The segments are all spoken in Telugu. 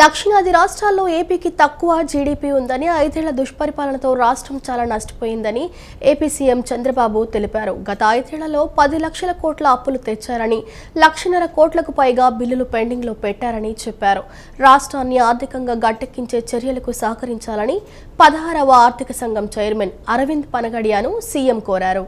దక్షిణాది రాష్ట్రాల్లో ఏపీకి తక్కువ జీడీపీ ఉందని, 5 ఏళ్ల దుష్పరిపాలనతో రాష్ట్రం చాలా నష్టపోయిందని ఏపీ సీఎం చంద్రబాబు తెలిపారు. గత 5 ఏళ్లలో 10 లక్షల కోట్ల అప్పులు తెచ్చారని, 1.5 కోట్లకు పైగా బిల్లులు పెండింగ్లో పెట్టారని చెప్పారు. రాష్ట్రాన్ని ఆర్థికంగా గట్టెక్కించే చర్యలకు సహకరించాలని 16వ ఆర్థిక సంఘం చైర్మన్ అరవింద్ పనగడియాను సీఎం కోరారు.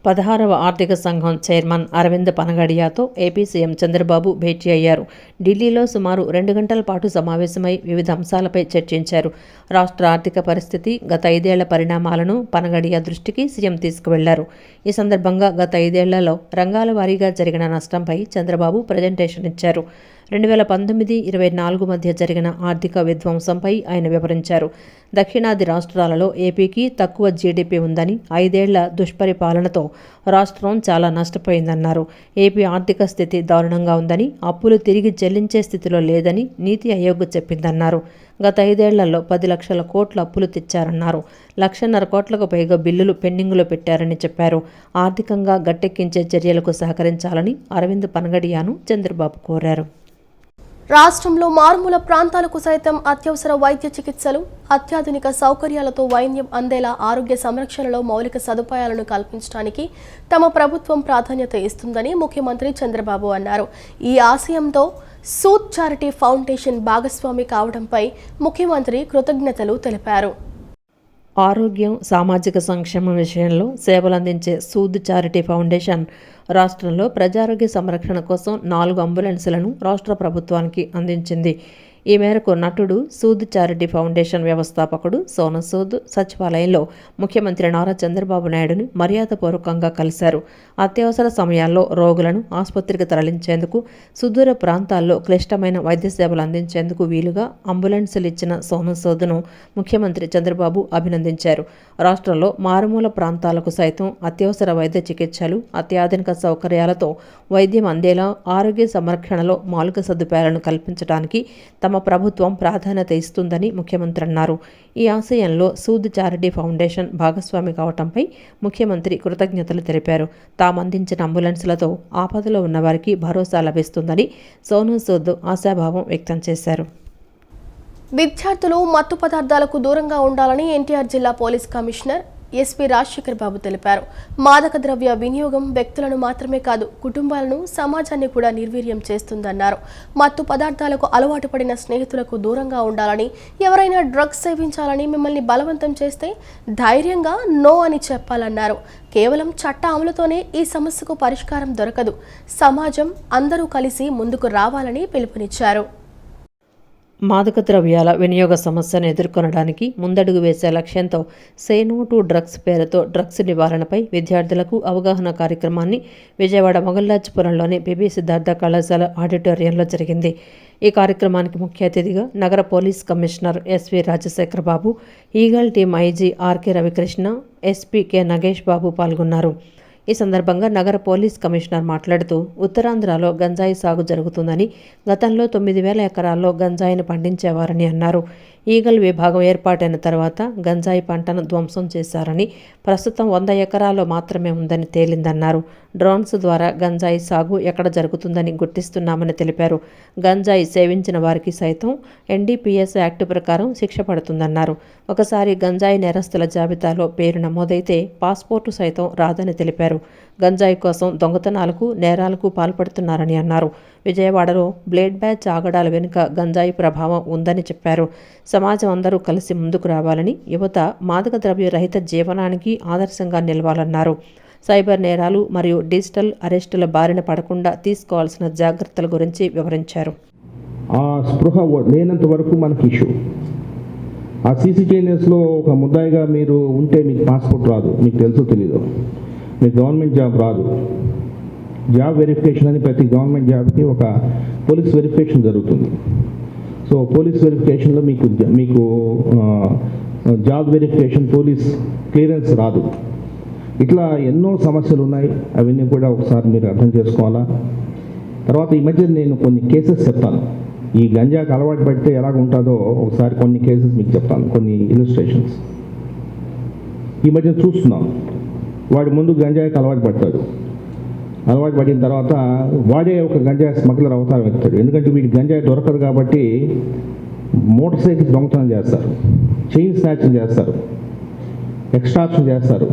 16వ ఆర్థిక సంఘం చైర్మన్ అరవింద్ పనగడియాతో ఏపీ సీఎం చంద్రబాబు భేటీ అయ్యారు. ఢిల్లీలో సుమారు 2 గంటల పాటు సమావేశమై వివిధ అంశాలపై చర్చించారు. రాష్ట్ర ఆర్థిక పరిస్థితి, గత 5 ఏళ్ల పరిణామాలను పనగడియా దృష్టికి సీఎం తీసుకువెళ్లారు. ఈ సందర్భంగా గత 5 ఏళ్లలో రంగాల వారీగా జరిగిన నష్టంపై చంద్రబాబు ప్రజెంటేషన్ ఇచ్చారు. 2019-24 మధ్య జరిగిన ఆర్థిక విధ్వంసంపై ఆయన వివరించారు. దక్షిణాది రాష్ట్రాలలో ఏపీకి తక్కువ జీడీపీ ఉందని, 5 ఏళ్ల దుష్పరిపాలనతో రాష్ట్రం చాలా నష్టపోయిందన్నారు. ఏపీ ఆర్థిక స్థితి దారుణంగా ఉందని, అప్పులు తిరిగి చెల్లించే స్థితిలో లేదని నీతి ఆయోగ్ చెప్పిందన్నారు. గత 5 ఏళ్లలో 10 లక్షల కోట్ల అప్పులు తెచ్చారన్నారు. 1.5 కోట్లకు పైగా బిల్లులు పెండింగులో పెట్టారని చెప్పారు. ఆర్థికంగా గట్టెక్కించే చర్యలకు సహకరించాలని అరవింద్ పనగడియాను చంద్రబాబు కోరారు. రాష్ట్రంలో మారుమూల ప్రాంతాలకు సైతం అత్యవసర వైద్య చికిత్సలు, అత్యాధునిక సౌకర్యాలతో వైద్యం అందేలా ఆరోగ్య సంరక్షణలో మౌలిక సదుపాయాలను కల్పించడానికి తమ ప్రభుత్వం ప్రాధాన్యత ఇస్తుందని ముఖ్యమంత్రి చంద్రబాబు అన్నారు. ఈ ఆశయంతో సూద్ చారిటీ ఫౌండేషన్ భాగస్వామి కావడంపై ముఖ్యమంత్రి కృతజ్ఞతలు తెలిపారు. ఆరోగ్యం, సామాజిక సంక్షేమం విషయంలో సేవలందించే సూద్ చారిటీ ఫౌండేషన్ రాష్ట్రంలో ప్రజారోగ్య సంరక్షణ కోసం 4 అంబులెన్సులను రాష్ట్ర ప్రభుత్వానికి అందించింది. ఈ మేరకు నటుడు సూద్ చారిటీ ఫౌండేషన్ వ్యవస్థాపకుడు సోను సూద్ సచివాలయంలో ముఖ్యమంత్రి నారా చంద్రబాబు నాయుడుని మర్యాదపూర్వకంగా కలిశారు. అత్యవసర సమయాల్లో రోగులను ఆసుపత్రికి తరలించేందుకు, సుదూర ప్రాంతాల్లో క్లిష్టమైన వైద్య సేవలు అందించేందుకు వీలుగా అంబులెన్సులు ఇచ్చిన సోను సూద్ను ముఖ్యమంత్రి చంద్రబాబు అభినందించారు. రాష్ట్రంలో మారుమూల ప్రాంతాలకు సైతం అత్యవసర వైద్య చికిత్సలు, అత్యాధునిక సౌకర్యాలతో వైద్యం అందేలా ఆరోగ్య సంరక్షణలో మౌలిక సదుపాయాలను కల్పించడానికి తమ ప్రభుత్వం ప్రాధాన్యత ఇస్తుందని ముఖ్యమంత్రి అన్నారు. ఈ ఆశయంలో సూద్ చారిటీ ఫౌండేషన్ భాగస్వామి కావటంపై ముఖ్యమంత్రి కృతజ్ఞతలు తెలిపారు. తాము అందించిన అంబులెన్సులతో ఆపదలో ఉన్నవారికి భరోసా లభిస్తుందని సోను సూద్ ఆశాభావం వ్యక్తం చేశారు. విద్యార్థులు మత్తు పదార్థాలకు దూరంగా ఉండాలని ఎన్టీఆర్ జిల్లా పోలీస్ కమిషనర్ ఎస్పీ రాజశేఖర్ బాబు తెలిపారు. మాదక ద్రవ్య వినియోగం వ్యక్తులను మాత్రమే కాదు, కుటుంబాలను, సమాజాన్ని కూడా నిర్వీర్యం చేస్తుందన్నారు. మత్తు పదార్థాలకు అలవాటు పడిన స్నేహితులకు దూరంగా ఉండాలని, ఎవరైనా డ్రగ్స్ సేవించాలని మిమ్మల్ని బలవంతం చేస్తే ధైర్యంగా నో అని చెప్పాలన్నారు. కేవలం చట్ట అమలుతోనే ఈ సమస్యకు పరిష్కారం దొరకదు. సమాజం అందరూ కలిసి ముందుకు రావాలని పిలుపునిచ్చారు. మాదక ద్రవ్యాల వినియోగ సమస్యను ఎదుర్కొనడానికి ముందడుగు వేసే లక్ష్యంతో సే నో టు డ్రగ్స్ పేరుతో డ్రగ్స్ నివారణపై విద్యార్థులకు అవగాహన కార్యక్రమాన్ని విజయవాడ మొగల్లాజ్పురంలోని పిబి సిద్ధార్థ కళాశాల ఆడిటోరియంలో జరిగింది. ఈ కార్యక్రమానికి ముఖ్య అతిథిగా నగర police commissioner SV Rajasekhar Babu, Eagle team IG RK Ravikrishna, SP K Nagesh Babu పాల్గొన్నారు. ఈ సందర్భంగా నగర పోలీస్ కమిషనర్ మాట్లాడుతూ ఉత్తరాంధ్రలో గంజాయి సాగు జరుగుతుందని, గతంలో 9,000 ఎకరాల్లో గంజాయిని పండించేవారని అన్నారు. ఈగల్ విభాగం ఏర్పాటైన తర్వాత గంజాయి పంటను ధ్వంసం చేశారని, ప్రస్తుతం 100 ఎకరాల్లో మాత్రమే ఉందని తేలిందన్నారు. డ్రోన్స్ ద్వారా గంజాయి సాగు ఎక్కడ జరుగుతుందని గుర్తిస్తున్నామని తెలిపారు. గంజాయి సేవించిన వారికి సైతం ఎన్డీపీఎస్ యాక్ట్ ప్రకారం శిక్ష పడుతుందన్నారు. ఒకసారి గంజాయి నేరస్తుల జాబితాలో పేరు నమోదైతే పాస్పోర్టు సైతం రాదని తెలిపారు. గంజాయి కోసం దొంగతనాలకు, నేరాలకు పాల్పడుతున్నారని అన్నారు. విజయవాడలో బ్లేడ్ బ్యాచ్ ఆగడాల వెనుక గంజాయి ప్రభావం ఉందని చెప్పారు. సమాజం అందరూ కలిసి ముందుకు రావాలని, యువత మాదక ద్రవ్య రహిత జీవనానికి ఆదర్శంగా నిలవాలన్నారు. సైబర్ నేరాలు మరియు డిజిటల్ అరెస్టుల బారిన పడకుండా తీసుకోవాల్సిన జాగ్రత్తల గురించి వివరించారు. ఆ స్పృహ లేనంత వరకు మనకి ఇష్యూ. ఆ సీసీటీఎన్ఎస్లో ఒక ముద్దాయిగా మీరు ఉంటే మీకు పాస్పోర్ట్ రాదు, మీకు తెలుసో తెలీదు. మీకు గవర్నమెంట్ జాబ్ రాదు. జాబ్ వెరిఫికేషన్ అని ప్రతి గవర్నమెంట్ జాబ్కి ఒక పోలీస్ వెరిఫికేషన్ జరుగుతుంది. సో పోలీస్ వెరిఫికేషన్లో మీకు జాబ్ వెరిఫికేషన్, పోలీస్ క్లియరెన్స్ రాదు. ఇట్లా ఎన్నో సమస్యలు ఉన్నాయి. అవన్నీ కూడా ఒకసారి మీరు అర్థం చేసుకోవాలా. తర్వాత ఈ మధ్య నేను కొన్ని కేసెస్ చెప్తాను. ఈ గంజాకి అలవాటు పడితే ఎలాగ ఉంటుందో ఒకసారి కొన్ని కేసెస్ మీకు చెప్తాను, కొన్ని ఇలిస్ట్రేషన్స్. ఈ మధ్య చూస్తున్నాం, వాడి ముందు గంజాయికి అలవాటు పడతాడు. అలవాటు పడిన తర్వాత వాడే ఒక గంజాయి స్మగ్లర్ అవతారం ఎత్తాడు. ఎందుకంటే వీడి గంజాయి దొరకదు కాబట్టి మోటార్ సైకిల్ దొంగతనం చేస్తారు, చైన్ స్నాచింగ్ చేస్తారు, ఎక్స్ట్రాక్షన్ చేస్తారు,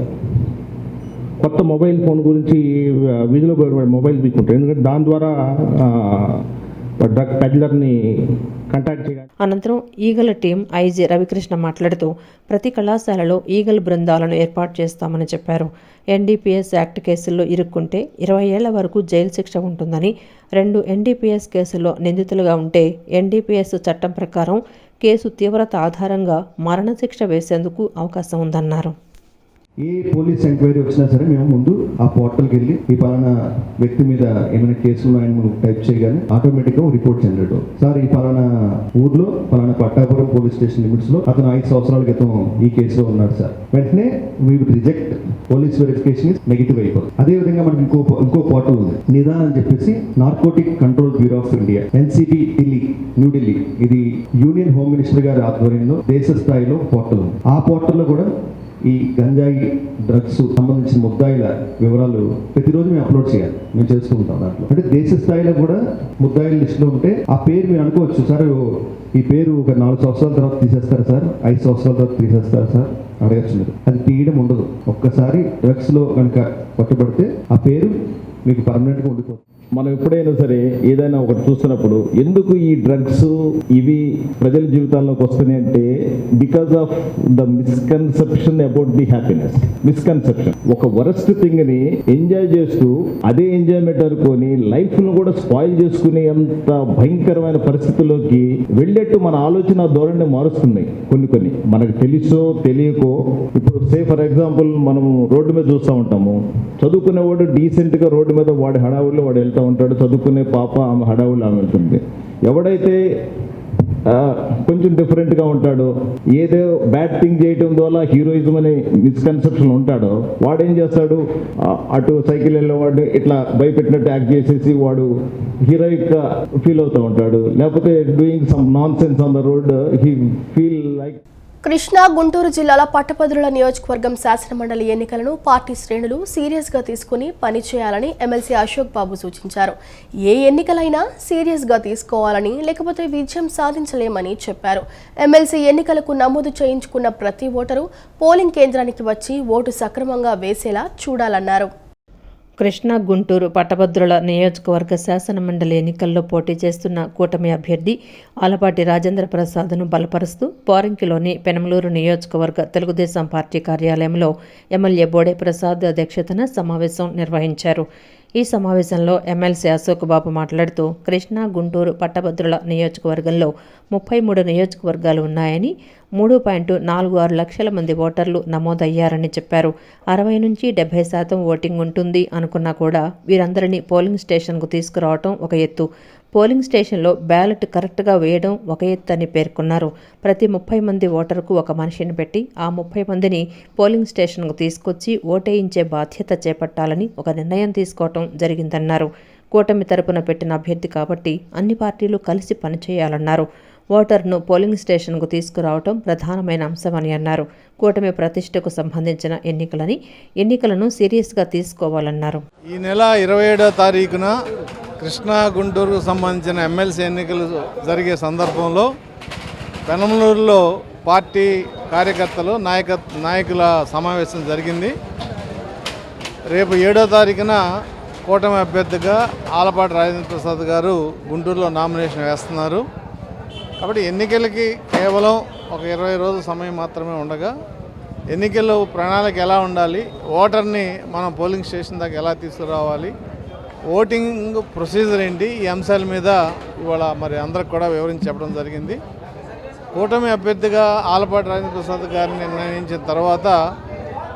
కొత్త మొబైల్ ఫోన్ గురించి వీధిలో మొబైల్ తీసుకుంటారు. ఎందుకంటే దాని ద్వారా డ్రగ్ పెడ్లర్ని కాంటాక్ట్ చేయాలి. అనంతరం ఈగల టీం ఐజీ రవికృష్ణ మాట్లాడుతూ ప్రతి కళాశాలలో ఈగల్ బృందాలను ఏర్పాటు చేస్తామని చెప్పారు. ఎన్డీపీఎస్ యాక్ట్ కేసుల్లో ఇరుక్కుంటే 20 ఏళ్ల వరకు జైలు శిక్ష ఉంటుందని, 2 ఎన్డీపీఎస్ కేసుల్లో నిందితులుగా ఉంటే ఎన్డీపీఎస్ చట్టం ప్రకారం కేసు తీవ్రత ఆధారంగా మరణశిక్ష వేసేందుకు అవకాశం ఉందన్నారు. ఏ పోలీస్ ఎంక్వైరీ వచ్చినా సరే మేము ముందు ఆ పోర్టల్కి వెళ్ళి ఈ పలానా వ్యక్తి మీద ఏమైనా కేసులు ఆయన టైప్ చేయగానే ఆటోమేటిక్గా రిపోర్ట్ జనరేట్ అవుతుంది. సార్ ఈ పలానా ఊర్లో పలానా పట్టాపురం పోలీస్ స్టేషన్ లిమిట్స్లో అతను 5 సంవత్సరాల క్రితం ఈ కేసులో ఉన్నాడు సార్, వెంటనే we would reject police verification negative అయిపోతుంది. అదేవిధంగా మనకి ఇంకో పోర్టల్ ఉంది, నిదా అని చెప్పేసి narcotic control bureau of India NCB Delhi, New Delhi. ఇది యూనియన్ హోమ్ మినిస్టర్ గారి ఆధ్వర్యంలో దేశ స్థాయిలో పోర్టల్ ఉంది. ఆ పోర్టల్లో కూడా ఈ గంజాయి డ్రగ్స్ సంబంధించిన ముద్దాయిల వివరాలు ప్రతిరోజు మేము అప్లోడ్ చేయాలి, మేము చేసుకుంటాం. దాంట్లో అంటే దేశ స్థాయిలో కూడా ముద్దాయిల లిస్టులో ఉంటే ఆ పేరు మీరు అనుకోవచ్చు, సార్ ఈ పేరు ఒక 4 సంవత్సరాల తర్వాత తీసేస్తారు సార్, 5 సంవత్సరాల తర్వాత తీసేస్తారు సార్ అడగచ్చు మీరు. అది తీయడం ఉండదు. ఒక్కసారి డ్రగ్స్లో కనుక పట్టుబడితే ఆ పేరు మీకు పర్మనెంట్గా ఉండిపోతుంది. మనం ఎప్పుడైనా సరే ఏదైనా ఒకటి చూస్తున్నప్పుడు ఎందుకు ఈ డ్రగ్స్ ఇవి ప్రజల జీవితాల్లోకి వస్తున్నాయి అంటే because of the misconception about the happiness. Misconception, ఒక వరస్ట్ థింగ్ ని ఎంజాయ్ చేస్తూ అదే ఎంజాయ్మెంట్ అనుకొని లైఫ్ ను కూడా స్పాయిల్ చేసుకునే అంత భయంకరమైన పరిస్థితుల్లోకి వెళ్ళేట్టు మన ఆలోచన ధోరణి మారుస్తున్నాయి కొన్ని మనకు తెలుసో తెలియకో. ఇప్పుడు సే ఫర్ ఎగ్జాంపుల్ మనం రోడ్డు మీద చూస్తూ ఉంటాము, చదువుకునేవాడు డీసెంట్ గా రోడ్డు మీద వాడి హడావుల్లో వాడు వెళ్తూ ఉంటాడు, చదువుకునే పాప ఆమె హడావుల్లో ఆమె వెళ్తుంది. ఎవడైతే కొంచెం డిఫరెంట్గా ఉంటాడో, ఏదో బ్యాడ్ థింగ్ చేయడం ద్వారా హీరోయిజం అనే మిస్కన్సెప్షన్ ఉంటాడో వాడు ఏం చేస్తాడు, అటు సైకిల్ వెళ్ళేవాడు ఇట్లా భయపెట్టినట్టు యాక్ట్ చేసేసి వాడు హీరోయిక్గా ఫీల్ అవుతూ ఉంటాడు. లేకపోతే doing some non sense on the road he feel like. Krishna, Guntur జిల్లాల పట్టభద్రుల నియోజకవర్గం శాసనమండలి ఎన్నికలను పార్టీ శ్రేణులు సీరియస్గా తీసుకుని పనిచేయాలని ఎమ్మెల్సీ అశోక్ బాబు సూచించారు. ఏ ఎన్నికలైనా సీరియస్గా తీసుకోవాలని, లేకపోతే విజయం సాధించలేమని చెప్పారు. ఎమ్మెల్సీ ఎన్నికలకు నమోదు చేయించుకున్న ప్రతి ఓటరు పోలింగ్ కేంద్రానికి వచ్చి ఓటు సక్రమంగా వేసేలా చూడాలన్నారు. కృష్ణా, గుంటూరు పట్టభద్రుల నియోజకవర్గ శాసనమండలి ఎన్నికల్లో పోటీ చేస్తున్న కూటమి అభ్యర్థి ఆలపాటి రాజేంద్ర ప్రసాద్ను బలపరుస్తూ పోరంకిలోని పెనమలూరు నియోజకవర్గ తెలుగుదేశం పార్టీ కార్యాలయంలో ఎమ్మెల్యే బోడే ప్రసాద్ అధ్యక్షతన సమావేశం నిర్వహించారు. ఈ సమావేశంలో ఎమ్మెల్సీ అశోక్ బాబు మాట్లాడుతూ కృష్ణా, గుంటూరు పట్టభద్రుల నియోజకవర్గంలో 33 నియోజకవర్గాలు ఉన్నాయని, 3.46 లక్షల మంది ఓటర్లు నమోదయ్యారని చెప్పారు. 60 నుంచి 70% ఓటింగ్ ఉంటుంది అనుకున్నా కూడా వీరందరినీ పోలింగ్ స్టేషన్కు తీసుకురావడం ఒక ఎత్తు, పోలింగ్ స్టేషన్లో బ్యాలెట్ కరెక్ట్గా వేయడం ఒక ఎత్తు అని పేర్కొన్నారు. ప్రతి 30 మంది ఓటరుకు ఒక మనిషిని పెట్టి ఆ 30 మందిని పోలింగ్ స్టేషన్కు తీసుకొచ్చి ఓటేయించే బాధ్యత చేపట్టాలని ఒక నిర్ణయం తీసుకోవటం జరిగిందన్నారు. కూటమి తరపున పెట్టిన అభ్యర్థి కాబట్టి అన్ని పార్టీలు కలిసి పనిచేయాలన్నారు. ఓటర్ను పోలింగ్ స్టేషన్కు తీసుకురావటం ప్రధానమైన అంశమని అన్నారు. కూటమి ప్రతిష్టకు సంబంధించిన ఎన్నికలను సీరియస్గా తీసుకోవాలన్నారు. ఈ నెల 27వ తారీఖున కృష్ణా, గుంటూరుకు సంబంధించిన ఎమ్మెల్సీ ఎన్నికలు జరిగే సందర్భంలో పెనమలూరులో పార్టీ కార్యకర్తలు నాయకుల సమావేశం జరిగింది. రేపు 7వ తారీఖున కూటమి అభ్యర్థిగా ఆలపాటి రాజేంద్ర ప్రసాద్ గారు గుంటూరులో నామినేషన్ వేస్తున్నారు. కాబట్టి ఎన్నికలకి కేవలం ఒక 20 రోజుల సమయం మాత్రమే ఉండగా ఎన్నికల్లో ప్రణాళిక ఎలా ఉండాలి, ఓటర్ని మనం పోలింగ్ స్టేషన్ దాకా ఎలా తీసుకురావాలి, ఓటింగ్ ప్రొసీజర్ ఏంటి, ఈ అంశాల మీద ఇవాళ మరి అందరికి కూడా వివరించి చెప్పడం జరిగింది. కూటమి అభ్యర్థిగా ఆలపాటి రాజేంద్ర ప్రసాద్ గారిని నిర్ణయించిన తర్వాత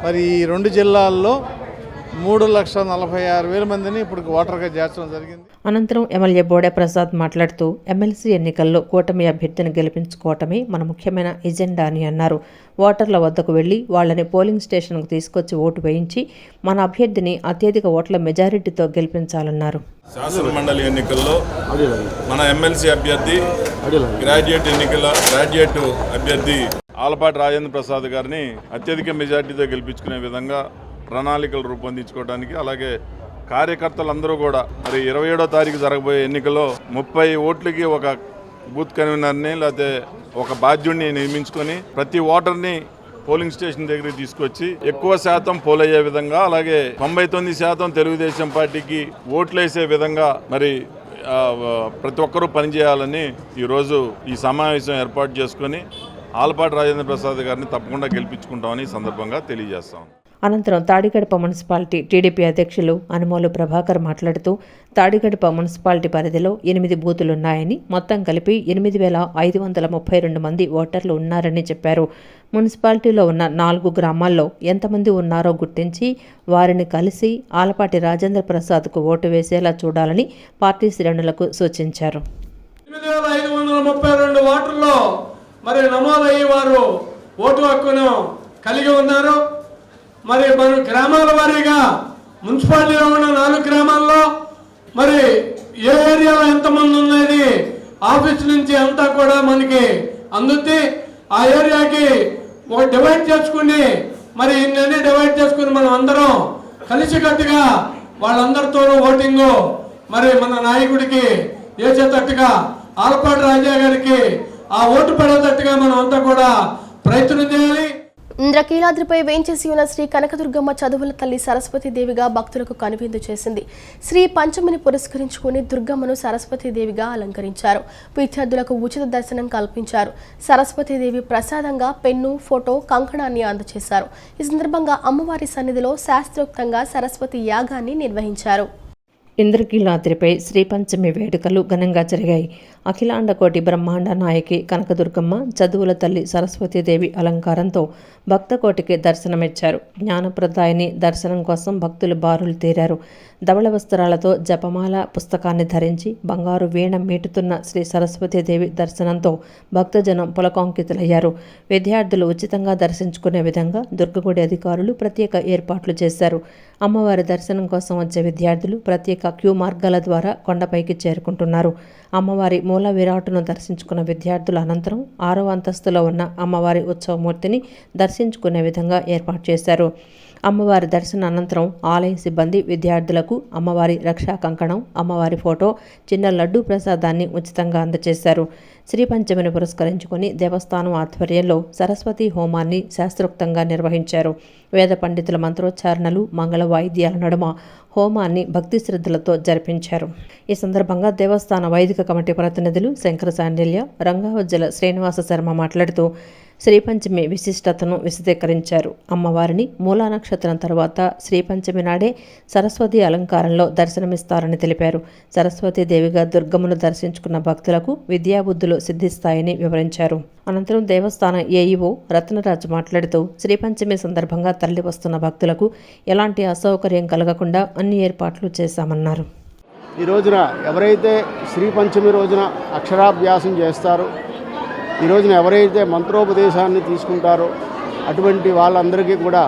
మరి ఈ 2 జిల్లాల్లో 3,46,000 మందిని ఇప్పుడు ఓటర్గా చేర్చడం జరిగింది. అనంతరం ఎమ్మెల్యే బోడే ప్రసాద్ మాట్లాడుతూ ఎమ్మెల్సీ ఎన్నికల్లో కూటమి అభ్యర్థిని గెలిపించుకోవటమే మన ముఖ్యమైన ఎజెండా అని అన్నారు. ఓటర్ల వద్దకు వెళ్లి వాళ్లని పోలింగ్ స్టేషన్కు తీసుకొచ్చి ఓటు వేయించి మన అభ్యర్థిని అత్యధిక ఓట్ల మెజారిటీతో గెలిపించాలన్నారు. శాసనమండలి ఎన్నికల్లో మన ఎమ్మెల్సీ అభ్యర్థి గ్రాడ్యుయేట్ అభ్యర్థి ఆలపాటి రాజేంద్ర ప్రసాద్ గారిని అత్యధిక మెజారిటీతో గెలిపించుకునే విధంగా ప్రణాళికలు రూపొందించుకోవడానికి, అలాగే కార్యకర్తలందరూ కూడా మరి 27వ తారీఖు జరగబోయే ఎన్నికల్లో 30 ఓట్లకి ఒక బూత్ కన్వీనర్ని లేకపోతే ఒక బాధ్యుడిని నియమించుకొని ప్రతి ఓటర్ని పోలింగ్ స్టేషన్ దగ్గరికి తీసుకొచ్చి ఎక్కువ శాతం పోల్ అయ్యే విధంగా, అలాగే 99% తెలుగుదేశం పార్టీకి ఓట్లేసే విధంగా మరి ప్రతి ఒక్కరూ పనిచేయాలని ఈరోజు ఈ సమావేశం ఏర్పాటు చేసుకొని ఆలపాటి రాజేంద్ర ప్రసాద్ గారిని తప్పకుండా గెలిపించుకుంటామని ఈ సందర్భంగా తెలియజేస్తాం. అనంతరం తాడిగడప మున్సిపాలిటీ టీడీపీ అధ్యక్షులు అనుమోలు ప్రభాకర్ మాట్లాడుతూ తాడిగడప మున్సిపాలిటీ పరిధిలో 8 బూతులున్నాయని, మొత్తం కలిపి 8,532 మంది ఓటర్లు ఉన్నారని చెప్పారు. మున్సిపాలిటీలో ఉన్న 4 గ్రామాల్లో ఎంతమంది ఉన్నారో గుర్తించి వారిని కలిసి ఆలపాటి రాజేంద్ర ప్రసాద్కు ఓటు వేసేలా చూడాలని పార్టీ శ్రేణులకు సూచించారు. 8,532 ఓటర్లో మరి నమోదయ్యి వారు ఓటు హక్కును కలిగి ఉన్నారు. మరి మన గ్రామాల వారీగా మున్సిపాలిటీలో ఉన్న 4 గ్రామాల్లో మరి ఏ ఏరియాలో ఎంతమంది ఉన్నది ఆఫీస్ నుంచి అంతా కూడా మనకి అందుద్ది. ఆ ఏరియాకి ఒక డివైడ్ చేసుకుని మరి ఇన్ని డివైడ్ చేసుకుని మనం అందరం కలిసికట్టుగా వాళ్ళందరితోనూ ఓటింగు మరి మన నాయకుడికి వేసేటట్టుగా ఆలపాటి రాజా గారికి ఆ ఓటు పడేటట్టుగా మనం అంతా కూడా ప్రయత్నం చేయాలి. ఇంద్రకీలాద్రిపై వేంచేసి ఉన్న శ్రీ కనకదుర్గమ్మ చదువుల తల్లి సరస్వతీదేవిగా భక్తులకు కనువిందు చేసింది. శ్రీ పంచమిని పురస్కరించుకుని దుర్గమ్మను సరస్వతీదేవిగా అలంకరించారు. విద్యార్థులకు ఉచిత దర్శనం కల్పించారు. సరస్వతీదేవి ప్రసాదంగా పెన్ను, ఫోటో, కంకణాన్ని అందజేశారు. ఈ సందర్భంగా అమ్మవారి సన్నిధిలో శాస్త్రోక్తంగా సరస్వతి యాగాన్ని నిర్వహించారు. ఇంద్రకీలాద్రిపై శ్రీపంచమి వేడుకలు ఘనంగా జరిగాయి. అఖిలాండకోటి బ్రహ్మాండ నాయకి కనకదుర్గమ్మ చదువుల తల్లి సరస్వతీదేవి అలంకారంతో భక్తకోటికి దర్శనమిచ్చారు. జ్ఞానప్రదాయిని దర్శనం కోసం భక్తులు బారులు తీరారు. ధవళ వస్త్రాలతో జపమాల పుస్తకాన్ని ధరించి బంగారు వీణ మీటుతున్న శ్రీ సరస్వతీదేవి దర్శనంతో భక్తజనం పులకాంకితులయ్యారు. విద్యార్థులు ఉచితంగా దర్శించుకునే విధంగా దుర్గగుడి అధికారులు ప్రత్యేక ఏర్పాట్లు చేశారు. అమ్మవారి దర్శనం కోసం వచ్చే విద్యార్థులు ప్రత్యేక క్యూ మార్గాల ద్వారా కొండపైకి చేరుకుంటున్నారు. అమ్మవారి మూల విరాటును దర్శించుకున్న విద్యార్థుల అనంతరం 6వ అంతస్తులో ఉన్న అమ్మవారి ఉత్సవమూర్తిని దర్శించుకునే విధంగా ఏర్పాటు చేశారు. అమ్మవారి దర్శన అనంతరం ఆలయ సిబ్బంది విద్యార్థులకు అమ్మవారి రక్షా కంకణం, అమ్మవారి ఫోటో, చిన్న లడ్డూ ప్రసాదాన్ని ఉచితంగా అందజేశారు. శ్రీ పంచమిని పురస్కరించుకుని దేవస్థానం ఆధ్వర్యంలో సరస్వతి హోమాన్ని శాస్త్రోక్తంగా నిర్వహించారు. వేద పండితుల మంత్రోచ్చారణలు, మంగళ వాయిద్యాల నడుమ హోమాన్ని భక్తి శ్రద్ధలతో జరిపించారు. ఈ సందర్భంగా దేవస్థాన వైదిక కమిటీ ప్రతినిధులు శంకర శాండిల్య, రంగావజ్జల శ్రీనివాస శర్మ మాట్లాడుతూ శ్రీపంచమి విశిష్టతను విశదీకరించారు. అమ్మవారిని మూలా నక్షత్రం తర్వాత శ్రీపంచమి నాడే సరస్వతి అలంకారంలో దర్శనమిస్తారని తెలిపారు. సరస్వతీదేవిగా దుర్గమ్మను దర్శించుకున్న భక్తులకు విద్యాబుద్ధులు సిద్ధిస్తాయని వివరించారు. అనంతరం దేవస్థాన ఏఈఓ రత్నరాజు మాట్లాడుతూ శ్రీపంచమి సందర్భంగా తరలి వస్తున్న భక్తులకు ఎలాంటి అసౌకర్యం కలగకుండా అన్ని ఏర్పాట్లు చేశామన్నారు. ఈ రోజున ఎవరైతే శ్రీపంచమి రోజున అక్షరాభ్యాసం చేస్తారో, ఈ రోజున ఎవరైతే మంత్రోపదేశాన్ని తీసుకుంటారో అటువంటి వాళ్ళందరికీ కూడా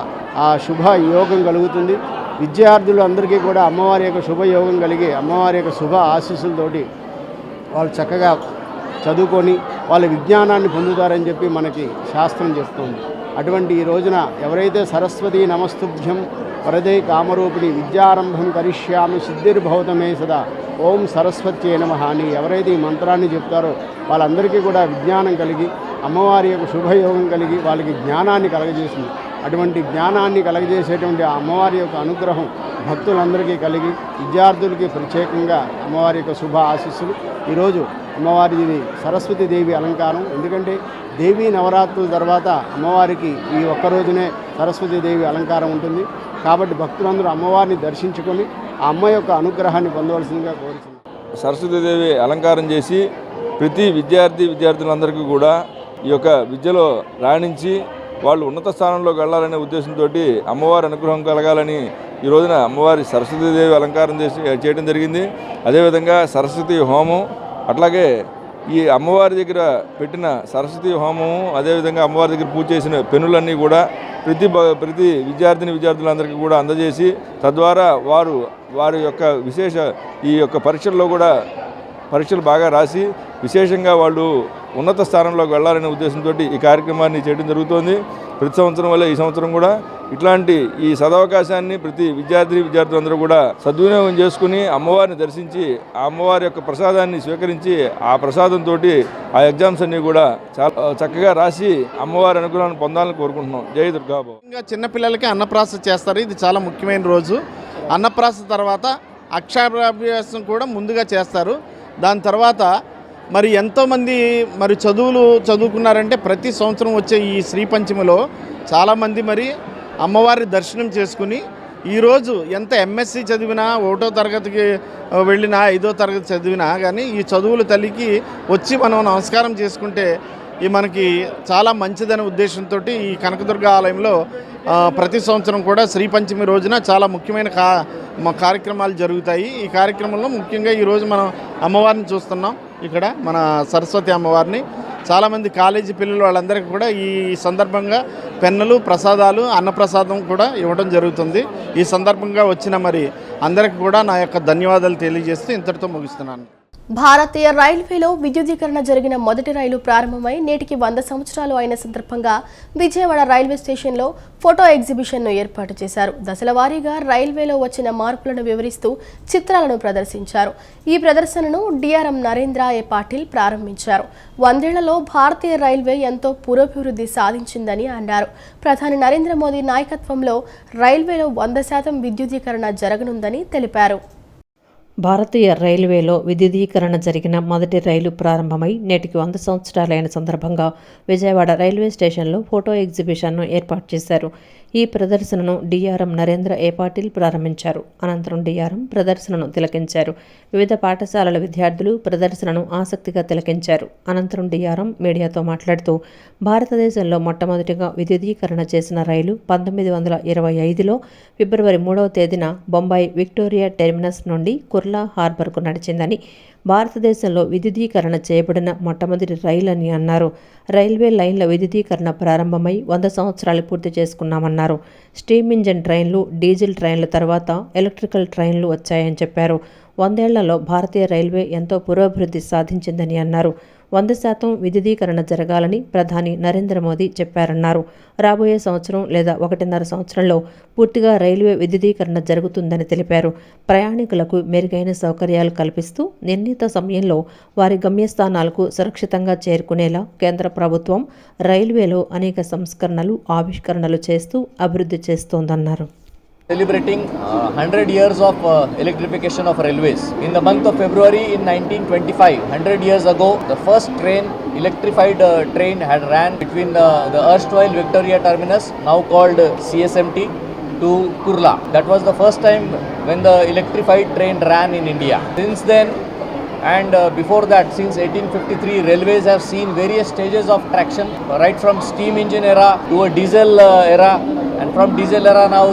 ఆ శుభ యోగం కలుగుతుంది. విద్యార్థులందరికీ కూడా అమ్మవారి యొక్క శుభయోగం కలిగి అమ్మవారి యొక్క శుభ ఆశీస్సులతోటి వాళ్ళు చక్కగా చదువుకొని వాళ్ళ విజ్ఞానాన్ని పొందుతారని చెప్పి మనకి శాస్త్రం చెప్తుంది. అటువంటి ఈ రోజున ఎవరైతే సరస్వతీ నమస్తుభ్యం వరదే కామరూపిణి విద్యారంభం కరిష్యామి సిద్ధిర్భవతమే సదా ఓం సరస్వత్యే నమః అని ఎవరైతే ఈ మంత్రాన్ని చెప్తారో వాళ్ళందరికీ కూడా విజ్ఞానం కలిగి అమ్మవారి యొక్క శుభయోగం కలిగి వాళ్ళకి జ్ఞానాన్ని కలగజేసింది. అటువంటి జ్ఞానాన్ని కలగజేసేటువంటి ఆ అమ్మవారి యొక్క అనుగ్రహం భక్తులందరికీ కలిగి విద్యార్థులకి ప్రత్యేకంగా అమ్మవారి యొక్క శుభ ఆశీస్సులు. ఈరోజు అమ్మవారిది సరస్వతీదేవి అలంకారం. ఎందుకంటే దేవీ నవరాత్రుల తర్వాత అమ్మవారికి ఈ ఒక్కరోజునే సరస్వతీదేవి అలంకారం ఉంటుంది. కాబట్టి భక్తులందరూ అమ్మవారిని దర్శించుకొని ఆ అమ్మ యొక్క అనుగ్రహాన్ని పొందవలసిందిగా కోరుతున్నాను. సరస్వతీదేవి అలంకారం చేసి ప్రతి విద్యార్థులందరికీ కూడా ఈ యొక్క విద్యలో రాణించి వాళ్ళు ఉన్నత స్థానంలోకి వెళ్ళాలనే ఉద్దేశంతో అమ్మవారి అనుగ్రహం కలగాలని ఈ రోజున అమ్మవారి సరస్వతీదేవి అలంకారం చేయడం జరిగింది. అదేవిధంగా సరస్వతి హోమం, అట్లాగే ఈ అమ్మవారి దగ్గర పెట్టిన సరస్వతి హోమము, అదేవిధంగా అమ్మవారి దగ్గర పూజ చేసిన పెన్నులన్నీ కూడా ప్రతి విద్యార్థులందరికీ కూడా అందజేసి తద్వారా వారి యొక్క ఈ యొక్క పరీక్షలు బాగా రాసి విశేషంగా వాళ్ళు ఉన్నత స్థానంలోకి వెళ్ళాలనే ఉద్దేశంతో ఈ కార్యక్రమాన్ని చేయడం జరుగుతోంది. ప్రతి సంవత్సరం వల్ల ఈ సంవత్సరం కూడా ఇట్లాంటి ఈ సదవకాశాన్ని ప్రతి విద్యార్థులందరూ కూడా సద్వినియోగం చేసుకుని అమ్మవారిని దర్శించి ఆ అమ్మవారి యొక్క ప్రసాదాన్ని స్వీకరించి ఆ ప్రసాదంతో ఆ ఎగ్జామ్స్ అన్ని కూడా చాలా చక్కగా రాసి అమ్మవారి అనుగ్రహాన్ని పొందాలని కోరుకుంటున్నాం. జై దుర్గాబాబు. ఇంకా చిన్నపిల్లలకి అన్నప్రాసన చేస్తారు. ఇది చాలా ముఖ్యమైన రోజు. అన్నప్రాసన తర్వాత అక్షరాభ్యాసం కూడా ముందుగా చేస్తారు. దాని తర్వాత మరి ఎంతోమంది మరి చదువుకున్నారంటే ప్రతి సంవత్సరం వచ్చే ఈ శ్రీ పంచమిలో చాలామంది మరి అమ్మవారి దర్శనం చేసుకుని ఈరోజు ఎంత ఎంఎస్సి చదివినా 1వ తరగతికి వెళ్ళినా 5వ తరగతి చదివినా కానీ ఈ చదువుల తల్లికి వచ్చి మనం నమస్కారం చేసుకుంటే ఈ మనకి చాలా మంచిదనే ఉద్దేశంతో ఈ కనకదుర్గ ఆలయంలో ప్రతి సంవత్సరం కూడా శ్రీ పంచమి రోజున చాలా ముఖ్యమైన కార్యక్రమాలు జరుగుతాయి. ఈ కార్యక్రమంలో ముఖ్యంగా ఈరోజు మనం అమ్మవారిని చూస్తున్నాం. ఇక్కడ మన సరస్వతి అమ్మవారిని చాలామంది కాలేజీ పిల్లలు వాళ్ళందరికీ కూడా ఈ సందర్భంగా పెన్నులు, ప్రసాదాలు, అన్నప్రసాదం కూడా ఇవ్వడం జరుగుతుంది. ఈ సందర్భంగా వచ్చిన మరి అందరికీ కూడా నా యొక్క ధన్యవాదాలు తెలియజేస్తూ ఇంతటితో ముగిస్తున్నాను. భారతీయ రైల్వేలో విద్యుదీకరణ జరిగిన మొదటి రైలు ప్రారంభమై నేటికి 100 సంవత్సరాలు అయిన సందర్భంగా విజయవాడ రైల్వే స్టేషన్లో ఫోటో ఎగ్జిబిషన్ను ఏర్పాటు చేశారు. దశల వారీగా రైల్వేలో వచ్చిన మార్పులను వివరిస్తూ చిత్రాలను ప్రదర్శించారు. ఈ ప్రదర్శనను డిఆర్ఎం నరేంద్ర ఏ పాటిల్ ప్రారంభించారు. 100 ఏళ్లలో భారతీయ రైల్వే ఎంతో పురోభివృద్ధి సాధించిందని అన్నారు. ప్రధాని నరేంద్ర మోదీ నాయకత్వంలో రైల్వేలో 100% విద్యుదీకరణ జరగనుందని తెలిపారు. భారతీయ రైల్వేలో విద్యుదీకరణ జరిగిన మొదటి రైలు ప్రారంభమై నేటికి 100 సంవత్సరాలైన సందర్భంగా విజయవాడ రైల్వే స్టేషన్లో ఫోటో ఎగ్జిబిషన్ను ఏర్పాటు చేశారు. ఈ ప్రదర్శనను డిఆర్ఎం నరేంద్ర ఏ పాటిల్ ప్రారంభించారు. అనంతరం డిఆర్ఎం ప్రదర్శనను తిలకించారు. వివిధ పాఠశాలల విద్యార్థులు ప్రదర్శనను ఆసక్తిగా తిలకించారు. అనంతరం డిఆర్ఎం మీడియాతో మాట్లాడుతూ భారతదేశంలో మొట్టమొదటిగా విద్యుదీకరణ చేసిన రైలు 1925లో ఫిబ్రవరి 3వ తేదీన బొంబాయి విక్టోరియా టెర్మినస్ నుండి కుర్లా హార్బర్కు నడిచిందని, భారతదేశంలో విద్యుదీకరణ చేయబడిన మొట్టమొదటి రైలు అని అన్నారు. రైల్వే లైన్ల విద్యుదీకరణ ప్రారంభమై 100 సంవత్సరాలు పూర్తి చేసుకున్నామన్నారు. స్టీమ్ ఇంజిన్ ట్రైన్లు, డీజిల్ ట్రైన్ల తర్వాత ఎలక్ట్రికల్ ట్రైన్లు వచ్చాయని చెప్పారు. 100 ఏళ్లలో భారతీయ రైల్వే ఎంతో పురోభివృద్ధి సాధించిందని అన్నారు. 100% విద్యుదీకరణ జరగాలని ప్రధాని నరేంద్ర మోదీ చెప్పారన్నారు. రాబోయే సంవత్సరం లేదా 1.5 సంవత్సరంలో పూర్తిగా రైల్వే విద్యుదీకరణ జరుగుతుందని తెలిపారు. ప్రయాణికులకు మెరుగైన సౌకర్యాలు కల్పిస్తూ నిర్ణీత సమయంలో వారి గమ్యస్థానాలకు సురక్షితంగా చేరుకునేలా కేంద్ర ప్రభుత్వం రైల్వేలో అనేక సంస్కరణలు, ఆవిష్కరణలు చేస్తూ అభివృద్ధి చేస్తోందన్నారు. Celebrating 100 years of electrification of railways. In the month of February in 1925, 100 years ago, the first electrified train had ran between the erstwhile Victoria Terminus, now called CSMT, to Kurla. That was the first time when the electrified train ran in India. Since then, and before that, since 1853, railways have seen various stages of traction, right from steam engine era to a diesel era. And from diesel era now,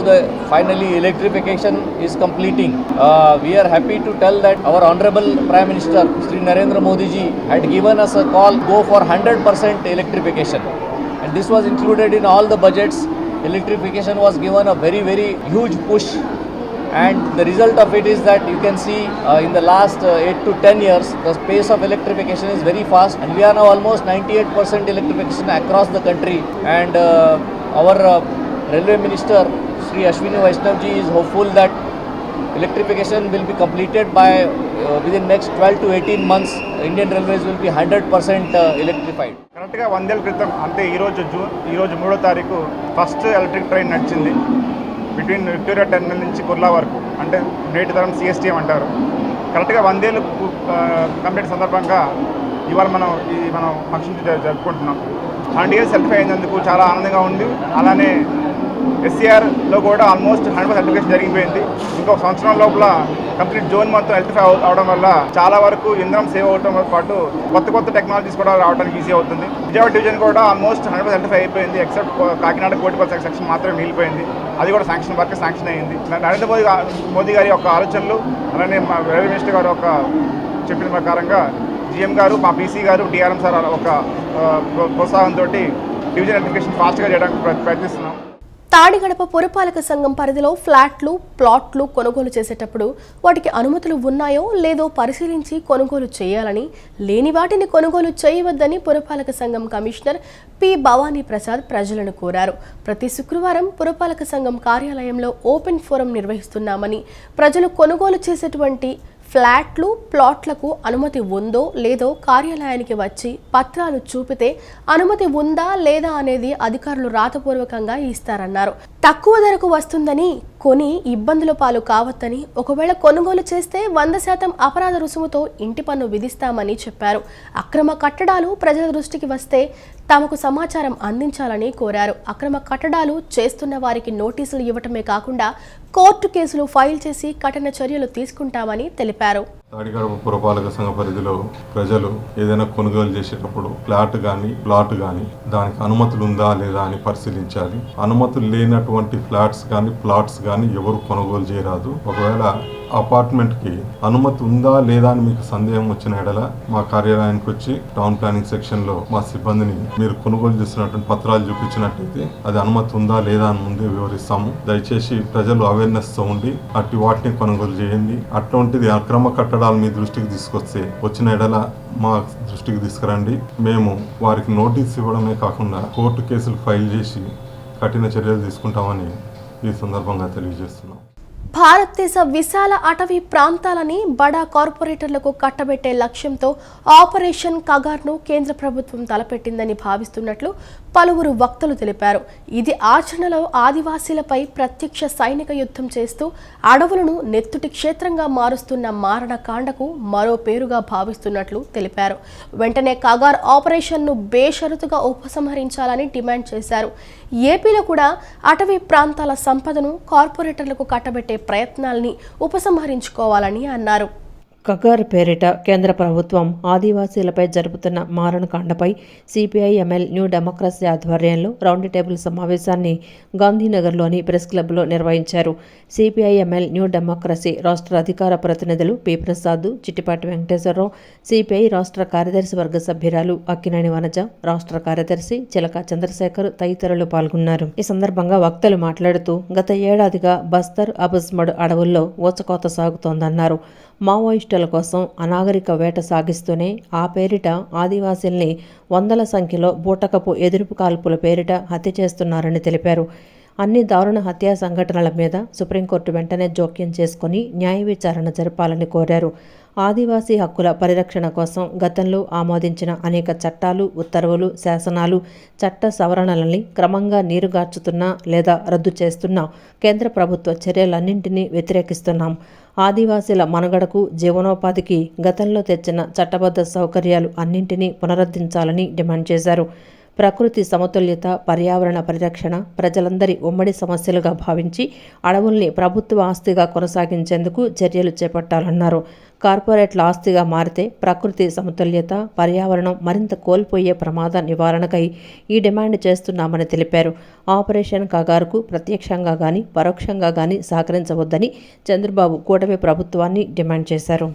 finally electrification is completing. We are happy to tell that our Honorable Prime Minister Sri Narendra Modi ji had given us a call, go for 100% electrification. And this was included in all the budgets. Electrification was given a very, very huge push. And the result of it is that you can see in the last 8 to 10 years, the pace of electrification is very fast. And we are now almost 98% electrification across the country. And our Railway Minister Sri Ashwini Vaishnav ji is hopeful that electrification will be completed by within next 12 to 18 months. Indian Railways will be 100% electrified. కరెక్ట్గా 100 ఏళ్ల క్రితం అంటే ఈరోజు 3వ తారీఖు ఫస్ట్ ఎలక్ట్రిక్ ట్రైన్ నడిచింది బిట్వీన్ విక్టోరియా టెర్మినల్ నుంచి కుర్లా వరకు, అంటే నేటి తరం సిఎస్టీఎం అంటారు. కరెక్ట్గా 100 ఏళ్ళు కంప్లీట్ సందర్భంగా ఇవాళ మనం ఫంక్షన్ జరుపుకుంటున్నాం. 100 ఇయర్స్ ఎలక్ట్రిఫై అయినందుకు చాలా ఆనందంగా ఉంది. అలానే ఎస్సీఆర్లో కూడా ఆల్మోస్ట్ 100% ఎలక్ట్రిఫికేషన్ జరిగిపోయింది. ఇంకొక సంవత్సరం లోపల కంప్లీట్ జోన్ మొత్తం ఎలక్ట్రిఫై అవడం వల్ల చాలా వరకు ఇంధనం సేవ్ అవడంతో పాటు కొత్త టెక్నాలజీస్ కూడా రావడానికి ఈజీ అవుతుంది. విజయవాడ డివిజన్ కూడా ఆల్మోస్ట్ 100% ఎలక్ట్రిఫై అయిపోయింది. ఎక్సెప్ట్ కాకినాడ కోటిపల్లి సెక్షన్ మాత్రమే మిగిలిపోయింది. అది కూడా శాంక్షన్ అయ్యింది. నరేంద్ర మోదీ గారి యొక్క ఆలోచనలు, అలానే మా రైల్వే మినిస్టర్ గారు ఒక చెప్పిన ప్రకారంగా జీఎం గారు, మా పీసీ గారు, డిఆర్ఎం సార్ ఒక ప్రోత్సాహంతో డివిజన్ ఎలక్ట్రిఫికేషన్ ఫాస్ట్గా చేయడానికి ప్రయత్నిస్తున్నాం. తాడిగడప పురపాలక సంఘం పరిధిలో ఫ్లాట్లు, ప్లాట్లు కొనుగోలు చేసేటప్పుడు వాటికి అనుమతులు ఉన్నాయో లేదో పరిశీలించి కొనుగోలు చేయాలని, లేని వాటిని కొనుగోలు చేయవద్దని పురపాలక సంఘం కమిషనర్ పి. భవానీ ప్రసాద్ ప్రజలను కోరారు. ప్రతి శుక్రవారం పురపాలక సంఘం కార్యాలయంలో ఓపెన్ ఫోరం నిర్వహిస్తున్నామని, ప్రజలు కొనుగోలు చేసేటువంటి ఫ్లాట్లు, ప్లాట్లకు అనుమతి ఉందో లేదో కార్యాలయానికి వచ్చి పత్రాలు చూపితే అనుమతి ఉందా లేదా అనేది అధికారులు రాతపూర్వకంగా ఇస్తారన్నారు. తక్కువ ధరకు వస్తుందని కొని ఇబ్బందుల పాలు కావద్దని, ఒకవేళ కొనుగోలు చేస్తే 100% అపరాధ రుసుముతో ఇంటి పన్ను విధిస్తామని చెప్పారు. అక్రమ కట్టడాలు ప్రజల దృష్టికి వస్తే తమకు సమాచారం అందించాలని కోరారు. అక్రమ కట్టడాలు చేస్తున్న వారికి నోటీసులు ఇవ్వటమే కాకుండా కోర్టు కేసులు ఫైల్ చేసి కఠిన చర్యలు తీసుకుంటామని తెలిపారు. తాడిగడప పురపాలక సంఘ పరిధిలో ప్రజలు ఏదైనా కొనుగోలు చేసేటప్పుడు ఫ్లాట్ కానీ ప్లాట్ కానీ దానికి అనుమతులు ఉందా లేదా అని పరిశీలించాలి. అనుమతులు లేనటువంటి ఫ్లాట్స్ కానీ ప్లాట్స్ కానీ ఎవరు కొనుగోలు చేయరాదు. ఒకవేళ అపార్ట్మెంట్కి అనుమతి ఉందా లేదా అని మీకు సందేహం వచ్చిన ఎడల మా కార్యాలయానికి వచ్చి టౌన్ ప్లానింగ్ సెక్షన్లో మా సిబ్బందిని మీరు కొనుగోలు చేసినటువంటి పత్రాలు చూపించినట్టయితే అది అనుమతి ఉందా లేదా అని ముందే వివరిస్తాము. దయచేసి ప్రజలు అవేర్నెస్తో ఉండి అట్టి వాటిని కొనుగోలు చేయండి. అటువంటిది అక్రమ కట్టడాలు మీ దృష్టికి తీసుకొస్తే వచ్చిన ఎడల మా దృష్టికి తీసుకురండి. మేము వారికి నోటీస్ ఇవ్వడమే కాకుండా కోర్టు కేసులు ఫైల్ చేసి కఠిన చర్యలు తీసుకుంటామని ఈ సందర్భంగా తెలియజేస్తున్నాం. భారతదేశ విశాల అటవీ ప్రాంతాలని బడా కార్పొరేటర్లకు కట్టబెట్టే లక్ష్యంతో ఆపరేషన్ కగార్ను కేంద్ర ప్రభుత్వం తలపెట్టిందని భావిస్తున్నట్లు పలువురు వక్తలు తెలిపారు. ఇది ఆచరణలో ఆదివాసీలపై ప్రత్యక్ష సైనిక యుద్ధం చేస్తూ అడవులను నెత్తుటి క్షేత్రంగా మారుస్తున్న మారణకాండకు మరో పేరుగా భావిస్తున్నట్లు తెలిపారు. వెంటనే కగార్ ఆపరేషన్ను బేషరతుగా ఉపసంహరించాలని డిమాండ్ చేశారు. ఏపీలో కూడా అటవీ ప్రాంతాల సంపదను కార్పొరేటర్లకు కట్టబెట్టే ప్రయత్నాల్ని ఉపసంహరించుకోవాలని అన్నారు. కగార్ పేరిట కేంద్ర ప్రభుత్వం ఆదివాసీలపై జరుపుతున్న మారణకాండపై సిపిఐ-ఎంఎల్ న్యూ డెమోక్రసీ ఆధ్వర్యంలో రౌండ్ టేబుల్ సమావేశాన్ని గాంధీనగర్లోని ప్రెస్ క్లబ్లో నిర్వహించారు. సిపిఐ-ఎంఎల్ న్యూ డెమోక్రసీ రాష్ట్ర అధికార ప్రతినిధులు పి. ప్రసాద్, చిట్టిపాటి వెంకటేశ్వరరావు, సిపిఐ రాష్ట్ర కార్యదర్శి వర్గ సభ్యురాలు అక్కినేని వనజ, రాష్ట్ర కార్యదర్శి చిలక చంద్రశేఖర్ తదితరులు పాల్గొన్నారు. ఈ సందర్భంగా వక్తలు మాట్లాడుతూ గత ఏడాదిగా బస్తర్, అబుస్మడ్ అడవుల్లో ఊచకోత సాగుతోందన్నారు. మావోయిస్టుల కోసం అనాగరిక వేట సాగిస్తూనే ఆ పేరిట ఆదివాసీల్ని వందల సంఖ్యలో బూటకపు ఎదురుపు కాల్పుల పేరిట హత్య చేస్తున్నారని తెలిపారు. అన్ని దారుణ హత్యా సంఘటనల మీద సుప్రీంకోర్టు వెంటనే జోక్యం చేసుకుని న్యాయ విచారణ జరపాలని కోరారు. ఆదివాసీ హక్కుల పరిరక్షణ కోసం గతంలో ఆమోదించిన అనేక చట్టాలు, ఉత్తర్వులు, శాసనాలు, చట్ట సవరణలని క్రమంగా నీరుగార్చుతున్నా లేదా రద్దు చేస్తున్నా కేంద్ర ప్రభుత్వ చర్యలన్నింటినీ వ్యతిరేకిస్తున్నాం. ఆదివాసీల మనుగడకు, జీవనోపాధికి గతంలో తెచ్చిన చట్టబద్ధ సౌకర్యాలు అన్నింటినీ పునరుద్ధరించాలని డిమాండ్ చేశారు. ప్రకృతి సమతుల్యత, పర్యావరణ పరిరక్షణ ప్రజలందరి ఉమ్మడి సమస్యలుగా భావించి అడవుల్ని ప్రభుత్వ ఆస్తిగా కొనసాగించేందుకు చర్యలు చేపట్టాలన్నారు. కార్పొరేట్ల ఆస్తిగా మారితే ప్రకృతి సమతుల్యత, పర్యావరణం మరింత కోల్పోయే ప్రమాద నివారణకై ఈ డిమాండ్ చేస్తున్నామని తెలిపారు. ఆపరేషన్ కగార్కు ప్రత్యక్షంగా గానీ పరోక్షంగా గానీ సహకరించవద్దని చంద్రబాబు కూటమి ప్రభుత్వాన్ని డిమాండ్ చేశారు.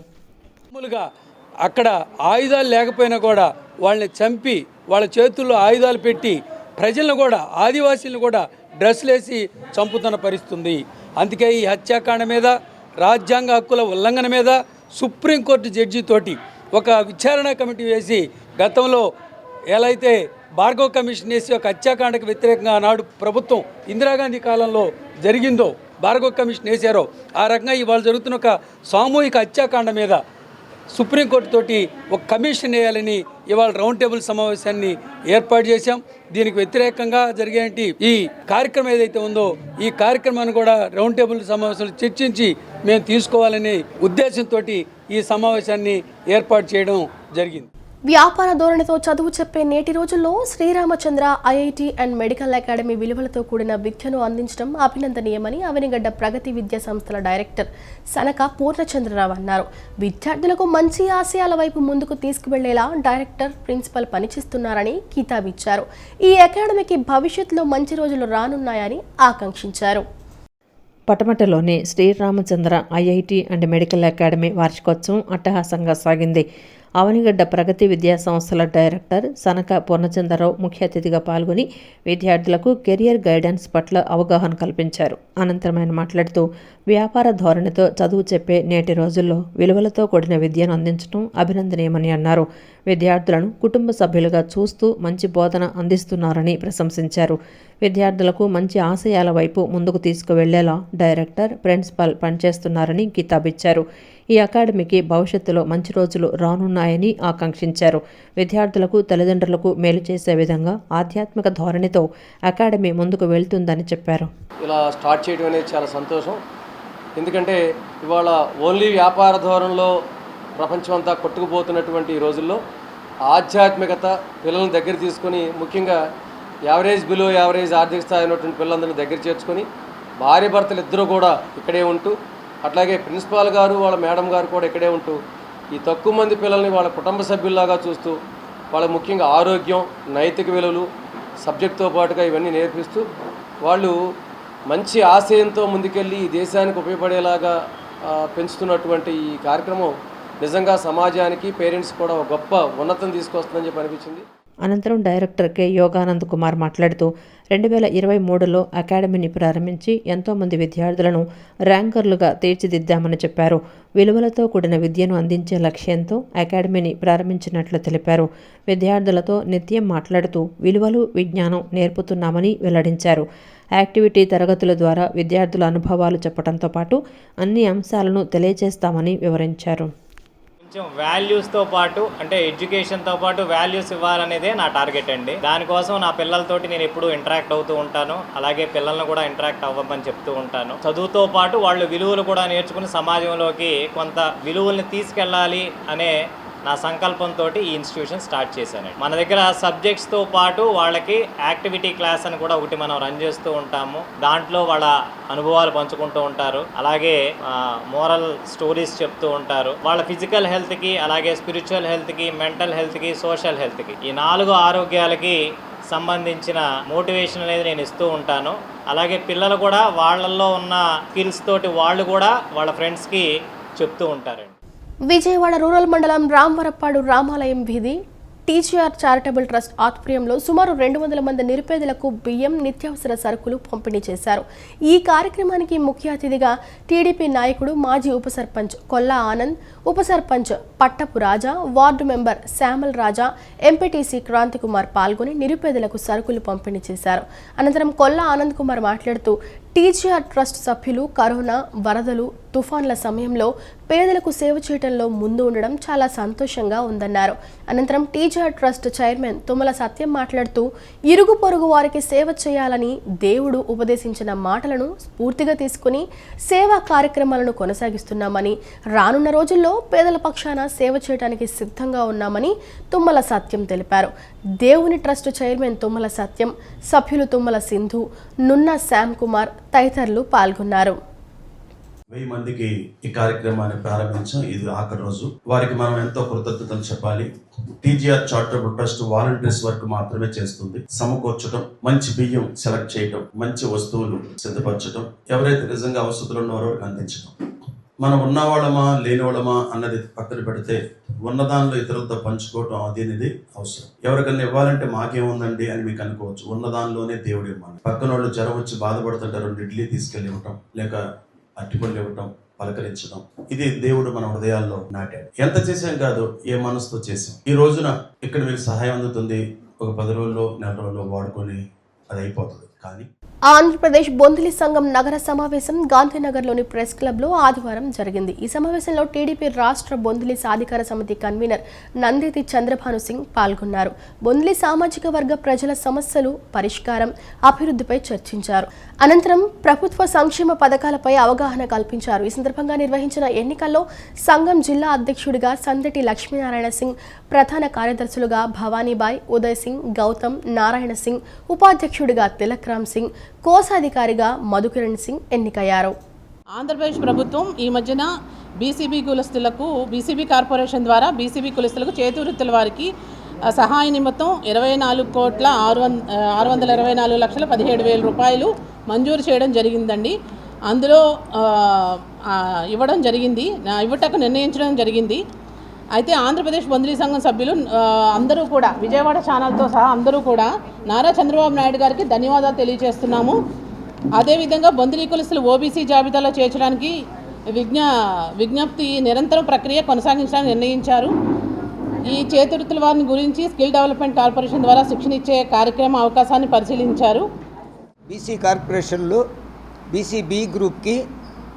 అక్కడ ఆయుధాలు లేకపోయినా కూడా వాళ్ళని చంపి వాళ్ళ చేతుల్లో ఆయుధాలు పెట్టి ప్రజలను కూడా, ఆదివాసీలను కూడా డ్రెస్సులేసి చంపుతున్న పరిస్థితుంది. అందుకే ఈ హత్యాకాండ మీద, రాజ్యాంగ హక్కుల ఉల్లంఘన మీద సుప్రీంకోర్టు జడ్జితోటి ఒక విచారణ కమిటీ వేసి, గతంలో ఎలా అయితే భార్గవ్ కమిషన్ వేసి ఒక హత్యాకాండకు వ్యతిరేకంగా ఆనాడు ప్రభుత్వం ఇందిరాగాంధీ కాలంలో జరిగిందో భార్గవ్ కమిషన్ వేశారో ఆ రకంగా ఇవాళ జరుగుతున్న ఒక సామూహిక హత్యాకాండ మీద సుప్రీంకోర్టు తోటి ఒక కమిషన్ వేయాలని ఇవాళ రౌండ్ టేబుల్ సమావేశాన్ని ఏర్పాటు చేశాం. దీనికి వ్యతిరేకంగా జరిగేంటి ఈ కార్యక్రమం ఏదైతే ఉందో ఈ కార్యక్రమాన్ని కూడా రౌండ్ టేబుల్ సమావేశంలో చర్చించి మేము తీసుకోవాలనే ఉద్దేశంతో ఈ సమావేశాన్ని ఏర్పాటు చేయడం జరిగింది. వ్యాపార ధోరణితో చదువు చెప్పే నేటి రోజుల్లో Sriramachandra IIT and medical academy విలువలతో కూడిన విద్యను అందించడం అభినందనీయమని అవనిగడ్డ ప్రగతి విద్యా సంస్థల డైరెక్టర్ సనక పూర్ణచంద్రరావు అన్నారు. విద్యార్థులకు మంచి ఆశయాల వైపు ముందుకు తీసుకువెళ్లేలా డైరెక్టర్, ప్రిన్సిపల్ పనిచేస్తున్నారని కితాబిచ్చారు. ఈ అకాడమీకి భవిష్యత్తులో మంచి రోజులు రానున్నాయని ఆకాంక్షించారు. పటమటలోని Sriramachandra IIT and medical academy వార్షికోత్సవం అట్టహాసంగా సాగింది. అవనిగడ్డ ప్రగతి విద్యా సంస్థల డైరెక్టర్ సనక పూర్ణచంద్రరావు ముఖ్య అతిథిగా పాల్గొని విద్యార్థులకు కెరియర్ గైడెన్స్ పట్ల అవగాహన కల్పించారు. అనంతరం ఆయన మాట్లాడుతూ వ్యాపార ధోరణితో చదువు చెప్పే నేటి రోజుల్లో విలువలతో కూడిన విద్యను అందించడం అభినందనీయమని అన్నారు. విద్యార్థులను కుటుంబ సభ్యులుగా చూస్తూ మంచి బోధన అందిస్తున్నారని ప్రశంసించారు. విద్యార్థులకు మంచి ఆశయాల వైపు ముందుకు తీసుకువెళ్లేలా డైరెక్టర్, ప్రిన్సిపల్ పనిచేస్తున్నారని కితాబిచ్చారు. ఈ అకాడమీకి భవిష్యత్తులో మంచి రోజులు రానున్నాయని ఆకాంక్షించారు. విద్యార్థులకు, తల్లిదండ్రులకు మేలు చేసే విధంగా ఆధ్యాత్మిక ధోరణితో అకాడమీ ముందుకు వెళ్తుందని చెప్పారు. ఇలా స్టార్ట్ చేయడం అనేది చాలా సంతోషం. ఎందుకంటే ఇవాళ ఓన్లీ వ్యాపార ధోరణిలో ప్రపంచం అంతా కొట్టుకుపోతున్నటువంటి ఈ రోజుల్లో ఆధ్యాత్మికత పిల్లల్ని దగ్గర తీసుకొని, ముఖ్యంగా యావరేజ్ బిలో యావరేజ్ ఆర్థిక స్థాయి ఉన్నటువంటి పిల్లలందరినీ దగ్గర చేర్చుకొని భార్య భర్తలు ఇద్దరు కూడా ఇక్కడే ఉంటూ, అట్లాగే ప్రిన్సిపాల్ గారు వాళ్ళ మేడం గారు కూడా ఇక్కడే ఉంటూ ఈ తక్కువ మంది పిల్లల్ని వాళ్ళ కుటుంబ సభ్యుల్లాగా చూస్తూ వాళ్ళ ముఖ్యంగా ఆరోగ్యం, నైతిక విలువలు సబ్జెక్టుతో పాటుగా ఇవన్నీ నేర్పిస్తూ వాళ్ళు మంచి ఆశయంతో ముందుకెళ్ళి ఈ దేశానికి ఉపయోగపడేలాగా పెంచుతున్నటువంటి ఈ కార్యక్రమం నిజంగా సమాజానికి, పేరెంట్స్ కూడా ఒక గొప్ప ఉన్నతం తీసుకొస్తుందని చెప్పి అనిపించింది. అనంతరం డైరెక్టర్ కె యోగానంద్ కుమార్ మాట్లాడుతూ 2023లో అకాడమీని ప్రారంభించి ఎంతోమంది విద్యార్థులను ర్యాంకర్లుగా తీర్చిదిద్దామని చెప్పారు. విలువలతో కూడిన విద్యను అందించే లక్ష్యంతో అకాడమీని ప్రారంభించినట్లు తెలిపారు. విద్యార్థులతో నిత్యం మాట్లాడుతూ విలువలు, విజ్ఞానం నేర్పుతున్నామని వెల్లడించారు. యాక్టివిటీ తరగతుల ద్వారా విద్యార్థుల అనుభవాలు చెప్పడంతో పాటు అన్ని అంశాలను తెలియజేస్తామని వివరించారు. కొంచెం వాల్యూస్తో పాటు, అంటే ఎడ్యుకేషన్తో పాటు వాల్యూస్ ఇవ్వాలనేదే నా టార్గెట్ అండి. దానికోసం నా పిల్లలతోటి నేను ఎప్పుడూ ఇంటరాక్ట్ అవుతూ ఉంటాను. అలాగే పిల్లల్ని కూడా ఇంటరాక్ట్ అవ్వమని చెప్తూ ఉంటాను. చదువుతో పాటు వాళ్ళు విలువలు కూడా నేర్చుకుని సమాజంలోకి కొంత విలువల్ని తీసుకెళ్ళాలి అనే నా సంకల్పంతో ఈ ఇన్స్టిట్యూషన్ స్టార్ట్ చేశాను. మన దగ్గర సబ్జెక్ట్స్తో పాటు వాళ్ళకి యాక్టివిటీ క్లాస్ అని కూడా ఒకటి మనం రన్ చేస్తూ ఉంటాము. దాంట్లో వాళ్ళ అనుభవాలు పంచుకుంటూ ఉంటారు. అలాగే మోరల్ స్టోరీస్ చెప్తూ ఉంటారు. వాళ్ళ ఫిజికల్ హెల్త్కి, అలాగే స్పిరిచువల్ హెల్త్కి, మెంటల్ హెల్త్కి, సోషల్ హెల్త్కి, ఈ 4 ఆరోగ్యాలకి సంబంధించిన మోటివేషన్ అనేది నేను ఇస్తూ ఉంటాను. అలాగే పిల్లలు కూడా వాళ్ళల్లో ఉన్న స్కిల్స్ తోటి వాళ్ళు కూడా వాళ్ళ ఫ్రెండ్స్కి చెప్తూ ఉంటారండి. విజయవాడ రూరల్ మండలం రామవరప్పాడు రామాలయం వీధి టీజీఆర్ చారిటబుల్ ట్రస్ట్ ఆధ్వర్యంలో సుమారు 200 మంది నిరుపేదలకు బియ్యం, నిత్యావసర సరుకులు పంపిణీ చేశారు. ఈ కార్యక్రమానికి ముఖ్య అతిథిగా టీడీపీ నాయకుడు, మాజీ ఉప సర్పంచ్ కొల్లా ఆనంద్, ఉప సర్పంచ్ పట్టపు రాజా, వార్డు మెంబర్ శ్యామల్ రాజా, ఎంపీటీసీ క్రాంతి కుమార్ పాల్గొని నిరుపేదలకు సరుకులు పంపిణీ చేశారు. అనంతరం కొల్లా ఆనంద్ కుమార్ మాట్లాడుతూ టీజీఆర్ ట్రస్ట్ సభ్యులు కరోనా, వరదలు, తుఫాన్ల సమయంలో పేదలకు సేవ చేయడంలో ముందు ఉండడం చాలా సంతోషంగా ఉందన్నారు. అనంతరం టీజీఆర్ ట్రస్ట్ చైర్మన్ తుమ్మల సత్యం మాట్లాడుతూ ఇరుగు పొరుగు వారికి సేవ చేయాలని దేవుడు ఉపదేశించిన మాటలను స్ఫూర్తిగా తీసుకుని సేవా కార్యక్రమాలను కొనసాగిస్తున్నామని, రానున్న రోజుల్లో పేదల పక్షాన సేవ చేయడానికి సిద్ధంగా ఉన్నామని తుమ్మల సత్యం తెలిపారు. దేవుని ట్రస్ట్ చైర్మన్ తుమ్మల సత్యం, సభ్యులు తుమ్మల సింధు, నున్న శ్యామ్ కుమార్ తదితరులు పాల్గొన్నారు. 1000 మందికి ఈ కార్యక్రమాన్ని ప్రారంభించాం. ఇది ఆఖరి రోజు. వారికి మనం ఎంతో కృతజ్ఞతలు చెప్పాలి. TGR charitable trust volunteers work మాత్రమే చేస్తుంది. సమకూర్చడం, మంచి బియ్యం సెలెక్ట్ చేయడం, మంచి వస్తువులు సిద్ధపరచడం, ఎవరైతే నిజంగా అవసరాలు ఉన్నారో అందించడం. మనం ఉన్నవాళ్ళమా లేనివాళ్ళమా అన్నది పక్కన పెడితే ఉన్నదానిలో ఇతరులతో పంచుకోవడం అనేది అవసరం. ఎవరికన్నా ఇవ్వాలంటే మాకేముందండి అని మీకు అనుకోవచ్చు. ఉన్నదానిలోనే దేవుడు ఇవ్వాలి. పక్కన వాళ్ళు జ్వరం వచ్చి బాధపడుతుంటే 2 ఇడ్లీ తీసుకెళ్ళి ఇవ్వటం, లేక అట్టిపళ్ళు ఇవ్వటం, పలకరించడం, ఇది దేవుడు మన హృదయాల్లో నాటాడు. ఎంత చేసాం కాదు, ఏ మనసుతో చేసాం. ఈ రోజున ఇక్కడ మీకు సహాయం అందుతుంది. ఒక 10 రోజుల్లో, 4 రోజుల్లో వాడుకొని అది అయిపోతుంది. కానీ ఆంధ్రప్రదేశ్ బొందిలి సంఘం నగర సమావేశం గాంధీనగర్లోని ప్రెస్ క్లబ్లో ఆదివారం జరిగింది. ఈ సమావేశంలో టీడీపీ రాష్ట్ర బొందిలి సాధికార సమితి కన్వీనర్ నందితి చంద్రభాను సింగ్ పాల్గొన్నారు. బొందిలి సామాజిక వర్గ ప్రజల సమస్యలు, పరిష్కారం, అభివృద్ధిపై చర్చించారు. అనంతరం ప్రభుత్వ సంక్షేమ పథకాలపై అవగాహన కల్పించారు. ఈ సందర్భంగా నిర్వహించిన ఎన్నికల్లో సంఘం జిల్లా అధ్యక్షుడిగా సందటి లక్ష్మీనారాయణ సింగ్, ప్రధాన కార్యదర్శులుగా భవానీబాయ్, ఉదయ్ సింగ్, గౌతమ్, నారాయణ సింగ్, ఉపాధ్యక్షుడిగా తిలక్ రామ్ సింగ్, కోశాధికారిగా మధుకిరణ్ సింగ్ ఎన్నికయ్యారు. ఆంధ్రప్రదేశ్ ప్రభుత్వం ఈ మధ్యన బీసీబీ కులస్తులకు, బీసీబీ కార్పొరేషన్ ద్వారా బీసీబీ కులస్తులకు చేతివృత్తుల వారికి సహాయ నిమిత్తం 24,624,17,000 రూపాయలు మంజూరు చేయడం జరిగిందండి. అందులో ఇవ్వటకు నిర్ణయించడం జరిగింది. అయితే ఆంధ్రప్రదేశ్ బొందిలీ సంఘం సభ్యులు అందరూ కూడా విజయవాడ ఛానల్తో సహా అందరూ కూడా నారా చంద్రబాబు నాయుడు గారికి ధన్యవాదాలు తెలియజేస్తున్నాము. అదేవిధంగా బొందిలీ కులస్తులు ఓబీసీ జాబితాలో చేర్చడానికి విజ్ఞప్తి నిరంతరం ప్రక్రియ కొనసాగించడానికి నిర్ణయించారు. ఈ చేతివృత్తుల వారిని గురించి స్కిల్ డెవలప్మెంట్ కార్పొరేషన్ ద్వారా శిక్షణ ఇచ్చే కార్యక్రమ అవకాశాన్ని పరిశీలించారు. బీసీ కార్పొరేషన్లో బీసీ బి గ్రూప్కి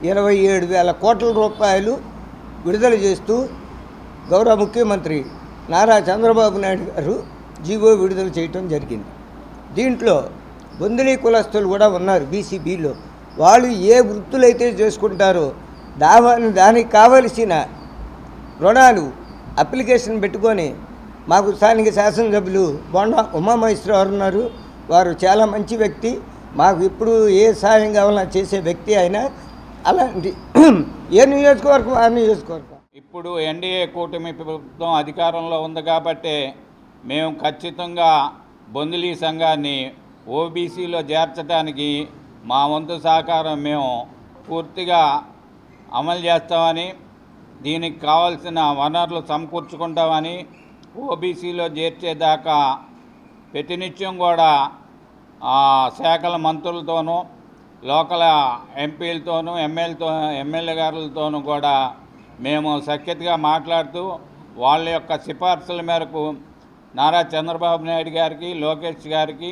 27,000 కోట్ల రూపాయలు విడుదల చేస్తూ గౌరవ ముఖ్యమంత్రి నారా చంద్రబాబు నాయుడు గారు జీవో విడుదల చేయటం జరిగింది. దీంట్లో బొందిలీ కులస్తులు కూడా ఉన్నారు బీసీబీలో. వాళ్ళు ఏ వృత్తులైతే చేసుకుంటారో దానికి కావలసిన రుణాలు అప్లికేషన్ పెట్టుకొని మాకు స్థానిక శాసనసభ్యులు బొండా ఉమామహేశ్వరరావు ఉన్నారు. వారు చాలా మంచి వ్యక్తి. మాకు ఇప్పుడు ఏ సహాయం కావాలన్నా చేసే వ్యక్తి అయినా అలాంటి ఏ నియోజకవర్గం ఆ నియోజకవర్గం. ఇప్పుడు ఎన్డీఏ కూటమి ప్రభుత్వం అధికారంలో ఉంది కాబట్టి మేము ఖచ్చితంగా బొందిలీ సంఘాన్ని ఓబీసీలో చేర్చడానికి మా వంతు సహకారం మేము పూర్తిగా అమలు చేస్తామని, దీనికి కావాల్సిన వనరులు సమకూర్చుకుంటామని, ఓబీసీలో చేర్చేదాకా ప్రతినిత్యం కూడా శాఖల మంత్రులతోనూ లోకల్ ఎంపీలతోనూ ఎమ్మెల్యే గారులతోనూ కూడా మేము సఖ్యతగా మాట్లాడుతూ వాళ్ళ యొక్క సిఫార్సుల మేరకు నారా చంద్రబాబు నాయుడు గారికి, లోకేష్ గారికి,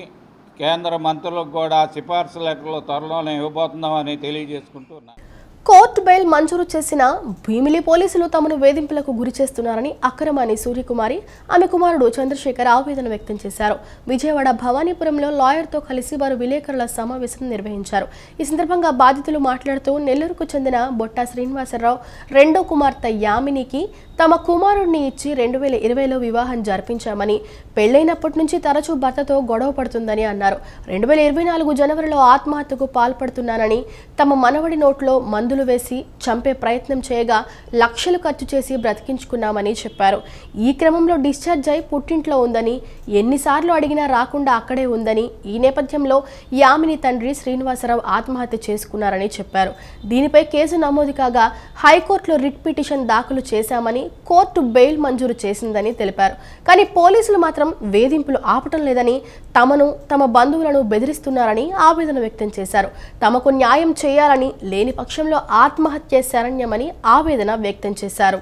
కేంద్ర మంత్రులకు కూడా సిఫార్సు లెటర్లు త్వరలోనే ఇవ్వబోతున్నామని తెలియజేసుకుంటున్నాను. కోర్టు బెయిల్ మంజూరు చేసిన భీమిలి పోలీసులు తమను వేధింపులకు గురి చేస్తున్నారని అక్రమాని సూర్యకుమారి ఆమె కుమారుడు చంద్రశేఖర్ ఆవేదన వ్యక్తం చేశారు. విజయవాడ భవానీపురంలో లాయర్తో కలిసి వారు విలేకరుల సమావేశం నిర్వహించారు. ఈ సందర్భంగా బాధితులు మాట్లాడుతూ నెల్లూరుకు చెందిన బొట్టా శ్రీనివాసరావు రెండో కుమార్తె యామినికి తమ కుమారుడిని ఇచ్చి 2020లో వివాహం జరిపించామని, పెళ్లైనప్పటి నుంచి తరచూ భర్తతో గొడవ పడుతుందని అన్నారు. 2024 జనవరిలో ఆత్మహత్యకు పాల్పడుతున్నానని, తమ మనవడి నోట్లో మందులు వేసి చంపే ప్రయత్నం చేయగా లక్షలు ఖర్చు చేసి బ్రతికించుకున్నామని చెప్పారు. ఈ క్రమంలో డిశ్చార్జ్ అయి పుట్టింట్లో ఉందని, ఎన్నిసార్లు అడిగినా రాకుండా అక్కడే ఉందని, ఈ నేపథ్యంలో యామిని తండ్రి శ్రీనివాసరావు ఆత్మహత్య చేసుకున్నారని చెప్పారు. దీనిపై కేసు నమోదు కాగా హైకోర్టులో రిట్ పిటిషన్ దాఖలు చేశామని, కోర్టు బెయిల్ మంజూరు చేసిందని తెలిపారు. కానీ పోలీసులు మాత్రం వేధింపులు ఆపటం లేదని, తమను తమ బంధువులను బెదిరిస్తున్నారని ఆవేదన వ్యక్తం చేశారు. తమకు న్యాయం చేయాలని, లేని పక్షంలో ఆత్మహత్య శరణ్యమని ఆవేదన వ్యక్తం చేశారు.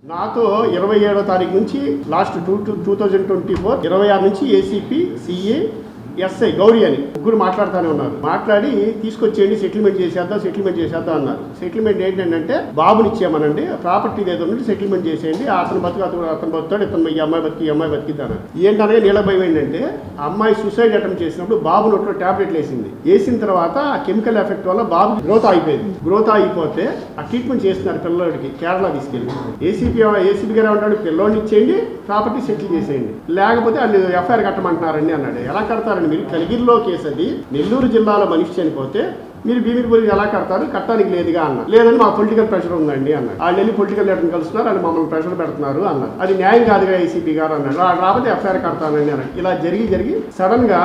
నాతో 27వ తారీఖు నుంచి లాస్ట్ 2024 26 నుంచి ఏసీపీ, సిఏ, ఎస్ఐ గౌరీ అని ముగ్గురు మాట్లాడుతూనే ఉన్నారు. మాట్లాడి తీసుకొచ్చేయండి సెటిల్మెంట్ చేసేద్దాం అన్నారు. సెటిల్మెంట్ ఏంటంటే బాబుని ఇచ్చామనండి, ప్రాపర్టీ ఏదో నుండి సెటిల్మెంట్ చేసేయండి, అతను బతుకుతాడు, ఇతను ఈ అమ్మాయి బతికిద్దాను. ఏంటనగా నీళ్ళ భయం ఏంటంటే అమ్మాయి సూసైడ్ అటెంప్ట్ చేసినప్పుడు బాబు నోట్లో టాబ్లెట్లు వేసిన తర్వాత ఆ కెమికల్ ఎఫెక్ట్ వల్ల బాబు గ్రోత్ ఆగిపోతే ఆ ట్రీట్మెంట్ చేస్తున్నారు పిల్లోడికి కేరళ తీసుకెళ్ళి. ఏసీపీ గారు ఉంటాడు, పిల్లోడిని ఇచ్చేయండి, ప్రాపర్టీ సెటిల్ చేసేయండి, లేకపోతే వాళ్ళు ఎఫ్ఐఆర్ కట్టమంటున్నారండి అన్నాడు. ఎలా కడతారండి మీరు? కలిగిరిలో కేసు అది, నెల్లూరు జిల్లాలో మనిషి చనిపోతే మీరు భీమిలి పోలీసు ఎలా కడతారు? కట్టడానికి లేదుగా అన్నారు. లేదని మా పొలిటికల్ ప్రెషర్ ఉందండి అన్నారు. వాళ్ళు వెళ్ళి పొలిటికల్ లీడర్ని కలుస్తున్నారు, వాళ్ళు మమ్మల్ని ప్రెషర్ పెడుతున్నారు అన్నారు. అది న్యాయం కాదుగా ఏసీపీ గారు అన్నాడు. రాకపోతే ఎఫ్ఐఆర్ కడతానండి అన్నాడు. ఇలా జరిగి సడన్ గా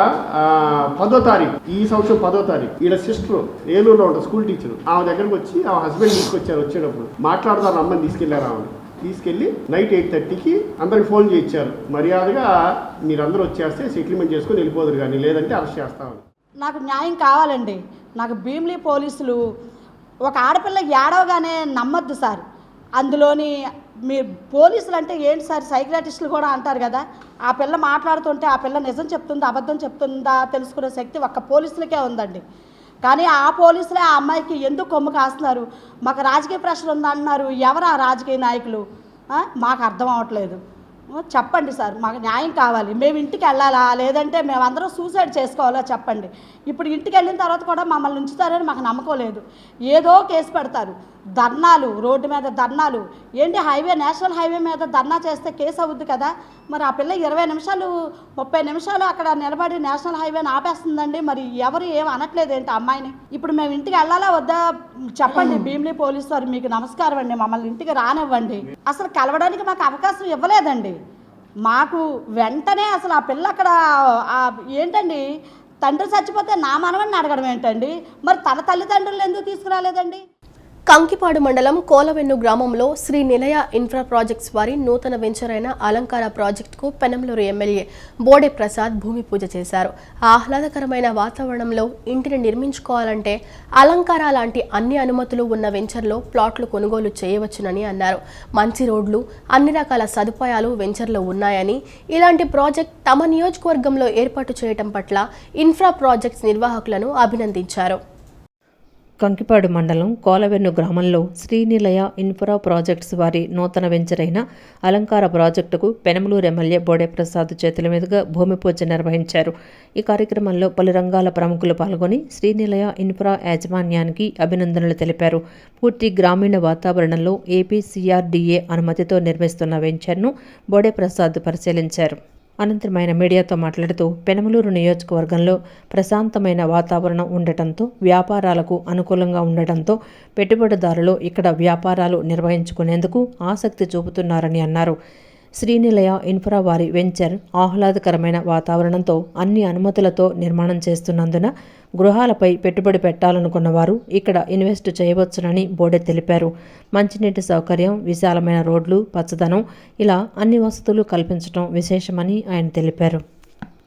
10వ తారీఖు ఈ సంవత్సరం 10వ తారీఖు ఈడ సిస్టర్ ఏలూరులో ఉంటుంది, స్కూల్ టీచర్, ఆమె దగ్గరకు వచ్చి ఆ హస్బెండ్ వచ్చేటప్పుడు మాట్లాడతారు, అమ్మని తీసుకెళ్లారు. ఆమె తీసుకెళ్ళి నైట్ 8:30కి అందరికి ఫోన్ చేయించారు. మర్యాదగా మీరందరూ వచ్చేస్తే సెటిల్మెంట్ చేసుకొని వెళ్ళిపోదురు, కానీ లేదంటే అరెస్ట్ చేస్తామని. నాకు న్యాయం కావాలండి. నాకు భీమిలి పోలీసులు ఒక ఆడపిల్ల ఏడవగానే నమ్మొద్దు సార్. అందులోని మీరు పోలీసులు అంటే ఏంటి సార్, సైకియాట్రిస్టులు కూడా అంటారు కదా. ఆ పిల్ల మాట్లాడుతుంటే ఆ పిల్ల నిజం చెప్తుందా అబద్ధం చెప్తుందా తెలుసుకునే శక్తి ఒక్క పోలీసులకే ఉందండి. కానీ ఆ పోలీసులే ఆ అమ్మాయికి ఎందుకు కొమ్ము కాస్తున్నారు? మాకు రాజకీయ ప్రెషర్ ఉందన్నారు. ఎవరు ఆ రాజకీయ నాయకులు? మాకు అర్థం అవ్వట్లేదు. చెప్పండి సార్, మాకు న్యాయం కావాలి. మేము ఇంటికి వెళ్ళాలా, లేదంటే మేమందరం సూసైడ్ చేసుకోవాలా చెప్పండి. ఇప్పుడు ఇంటికి వెళ్ళిన తర్వాత కూడా మమ్మల్ని ఉంచుతారని మాకు నమ్మకం లేదు. ఏదో కేసు పెడతారు, ధర్నాలు, రోడ్డు మీద ధర్నాలు. ఏంటి నేషనల్ హైవే మీద ధర్నా చేస్తే కేసు అవుద్ది కదా. మరి ఆ పిల్ల 20 నిమిషాలు 30 నిమిషాలు అక్కడ నిలబడి నేషనల్ హైవేని ఆపేస్తుందండి. మరి ఎవరు ఏం అనట్లేదు ఏంటి అమ్మాయిని? ఇప్పుడు మేము ఇంటికి వెళ్ళాలా వద్దా చెప్పండి. భీమిలి పోలీసు వారు మీకు నమస్కారం అండి, మమ్మల్ని ఇంటికి రానివ్వండి. అసలు కలవడానికి మాకు అవకాశం ఇవ్వలేదండి. మాకు వెంటనే అసలు ఆ పిల్ల అక్కడ ఏంటండి, తండ్రి చచ్చిపోతే నా మనవడిని అడగడం ఏంటండి? మరి తన తల్లిదండ్రులు ఎందుకు తీసుకురాలేదండి? కంకిపాడు మండలం కోలవెన్ను గ్రామంలో శ్రీ నిలయ ఇన్ఫ్రా ప్రాజెక్ట్స్ వారి నూతన వెంచర్ అయిన అలంకార ప్రాజెక్టుకు పెనంలూరు ఎమ్మెల్యే బోడే ప్రసాద్ భూమి పూజ చేశారు. ఆహ్లాదకరమైన వాతావరణంలో ఇంటిని నిర్మించుకోవాలంటే అలంకార లాంటి అన్ని అనుమతులు ఉన్న వెంచర్లో ప్లాట్లు కొనుగోలు చేయవచ్చునని అన్నారు. మంచి రోడ్లు, అన్ని రకాల సదుపాయాలు వెంచర్లో ఉన్నాయని, ఇలాంటి ప్రాజెక్ట్ తమ నియోజకవర్గంలో ఏర్పాటు చేయడం పట్ల ఇన్ఫ్రా ప్రాజెక్ట్స్ నిర్వాహకులను అభినందించారు. కంకిపాడు మండలం కోలవెన్ను గ్రామంలో శ్రీనిలయ ఇన్ఫ్రా ప్రాజెక్ట్స్ వారి నూతన వెంచర్ అయిన అలంకార ప్రాజెక్టుకు పెనమలూరు ఎమ్మెల్యే బోడే ప్రసాద్ చేతుల మీదుగా భూమి పూజ నిర్వహించారు. ఈ కార్యక్రమంలో పలు రంగాల ప్రముఖులు పాల్గొని శ్రీనిలయ ఇన్ఫ్రా యాజమాన్యానికి అభినందనలు తెలిపారు. పూర్తి గ్రామీణ వాతావరణంలో ఏపీసీఆర్డీఏ అనుమతితో నిర్మిస్తున్న వెంచర్ను బోడే ప్రసాద్ పరిశీలించారు. అనంతరం ఆయన మీడియాతో మాట్లాడుతూ పెనమలూరు నియోజకవర్గంలో ప్రశాంతమైన వాతావరణం ఉండటంతో, వ్యాపారాలకు అనుకూలంగా ఉండటంతో పెట్టుబడిదారులు ఇక్కడ వ్యాపారాలు నిర్వహించుకునేందుకు ఆసక్తి చూపుతున్నారని అన్నారు. శ్రీనిలయ ఇన్ఫ్రా వారి వెంచర్ ఆహ్లాదకరమైన వాతావరణంతో అన్ని అనుమతులతో నిర్మాణం చేస్తున్నందున గృహాలపై పెట్టుబడి పెట్టాలనుకున్న వారు ఇక్కడ ఇన్వెస్ట్ చేయవచ్చునని బోడే తెలిపారు. మంచినీటి సౌకర్యం, విశాలమైన రోడ్లు, పచ్చదనం ఇలా అన్ని వసతులు కల్పించడం విశేషమని ఆయన తెలిపారు.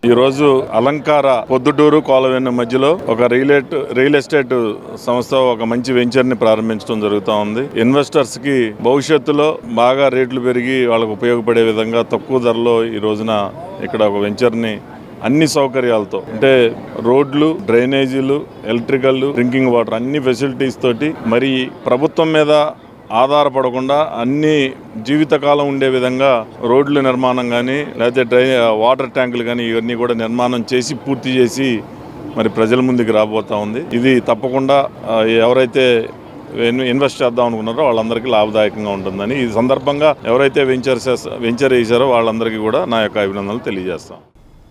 ఈరోజు అలంకార పొద్దుటూరు కోలవెన్ను మధ్యలో ఒక రియల్ ఎస్టేట్ సంస్థ ఒక మంచి వెంచర్ ని ప్రారంభించడం జరుగుతూ ఉంది. ఇన్వెస్టర్స్ కి భవిష్యత్తులో బాగా రేట్లు పెరిగి వాళ్ళకు ఉపయోగపడే విధంగా తక్కువ ధరలో ఈ రోజున ఇక్కడ ఒక వెంచర్ ని అన్ని సౌకర్యాలతో, అంటే రోడ్లు, డ్రైనేజీలు, ఎలక్ట్రికల్, డ్రింకింగ్ వాటర్ అన్ని ఫెసిలిటీస్ తోటి, మరి ప్రభుత్వం మీద ఆధారపడకుండా అన్ని జీవితకాలం ఉండే విధంగా రోడ్ల నిర్మాణం కానీ, లేకపోతే వాటర్ ట్యాంకులు కానీ ఇవన్నీ కూడా నిర్మాణం చేసి పూర్తి చేసి మరి ప్రజల ముందుకు రాబోతా ఉంది. ఇది తప్పకుండా ఎవరైతే ఇన్వెస్ట్ చేద్దాం అనుకున్నారో వాళ్ళందరికీ లాభదాయకంగా ఉంటుందని ఈ సందర్భంగా ఎవరైతే వెంచర్ వేసారో వాళ్ళందరికీ కూడా నా యొక్క అభినందనలు తెలియజేస్తాం.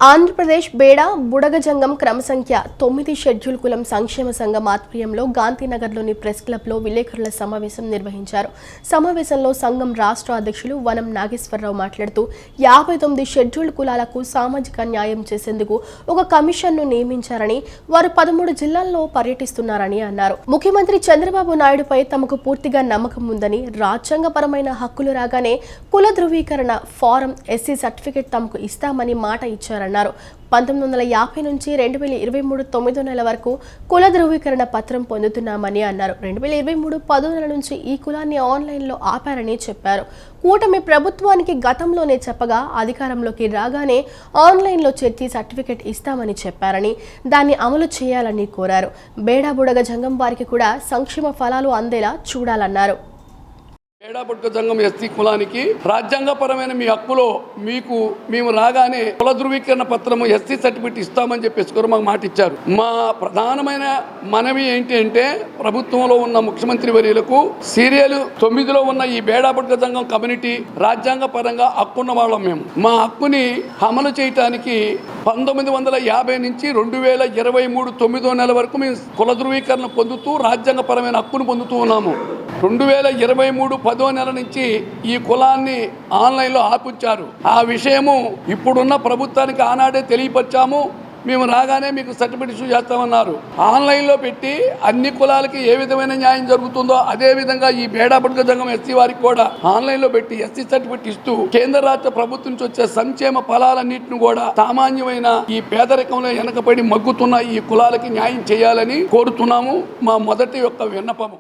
ఆంధ్రప్రదేశ్ బేడా బుడగజంగం క్రమసంఖ్య 9 షెడ్యూల్ కులం సంక్షేమ సంఘం ఆధ్వర్యంలో గాంధీనగర్లోని ప్రెస్ క్లబ్లో విలేకరుల సమావేశం నిర్వహించారు. సమావేశంలో సంఘం రాష్ట్ర అధ్యక్షులు వనం నాగేశ్వరరావు మాట్లాడుతూ 59 షెడ్యూల్ కులాలకు సామాజిక న్యాయం చేసేందుకు ఒక కమిషన్ను నియమించారని, వారు 13 జిల్లాల్లో పర్యటిస్తున్నారని అన్నారు. ముఖ్యమంత్రి చంద్రబాబు నాయుడుపై తమకు పూర్తిగా నమ్మకం ఉందని, రాజ్యాంగపరమైన హక్కులు రాగానే కుల ధృవీకరణ ఫారం, ఎస్సీ సర్టిఫికెట్ తమకు ఇస్తామని మాట ఇచ్చారన్నారు. 1950 నుంచి 2023 9 నెలల వరకు కుల ధృవీకరణ పత్రం పొందుతున్నామని అన్నారు. 2023 10 నెలల నుంచి ఈ కులాన్ని ఆన్లైన్లో ఆపారని చెప్పారు. కూటమి ప్రభుత్వానికి గతంలోనే చెప్పగా అధికారంలోకి రాగానే ఆన్లైన్లో చేర్చి సర్టిఫికెట్ ఇస్తామని చెప్పారని, దాన్ని అమలు చేయాలని కోరారు. బేడా బుడగ జంగం వారికి కూడా సంక్షేమ ఫలాలు అందేలా చూడాలన్నారు. బేడా బుడగ జంగం ఎస్సీ కులానికి రాజ్యాంగపరమైన మీ హక్కులో మేము రాగానే కుల ధృవీకరణ పత్రము, ఎస్సీ సర్టిఫికేట్ ఇస్తామని చెప్పేసి మాకు మాట ఇచ్చారు. మా ప్రధానమైన మనవి ఏంటి అంటే, ప్రభుత్వంలో ఉన్న ముఖ్యమంత్రి వర్యులకు సీరియల్ 9లో ఉన్న ఈ బేడా బుడగ జంగం కమ్యూనిటీ రాజ్యాంగ పరంగా హక్కున్న వాళ్ళం. మేము మా హక్కుని అమలు చేయటానికి 1950 నుంచి 2023 9వ నెల వరకు మేము కుల ధృవీకరణ పొందుతూ రాజ్యాంగపరమైన హక్కును పొందుతూ ఉన్నాము. 2023 10వ నెల నుంచి ఈ కులాన్ని ఆన్లైన్లో ఆపించారు. ఆ విషయము ఇప్పుడున్న ప్రభుత్వానికి ఆనాడే తెలియపరిచాము. మేము రాగానే మీకు సర్టిఫికేట్ ఇష్యూ చేస్తామన్నారు. ఆన్లైన్లో పెట్టి అన్ని కులాలకి ఏ విధమైన న్యాయం జరుగుతుందో అదే విధంగా ఈ బేడా బుడగ జంగం ఎస్సీ వారికి కూడా ఆన్లైన్లో పెట్టి ఎస్సీ సర్టిఫికేట్ ఇస్తూ కేంద్ర రాష్ట్ర ప్రభుత్వం నుంచి వచ్చే సంక్షేమ ఫలాలన్నింటిని కూడా సామాన్యమైన ఈ పేదరికంలో వెనకబడి మగ్గుతున్న ఈ కులాలకి న్యాయం చేయాలని కోరుతున్నాము. మా మొదటి యొక్క విన్నపము.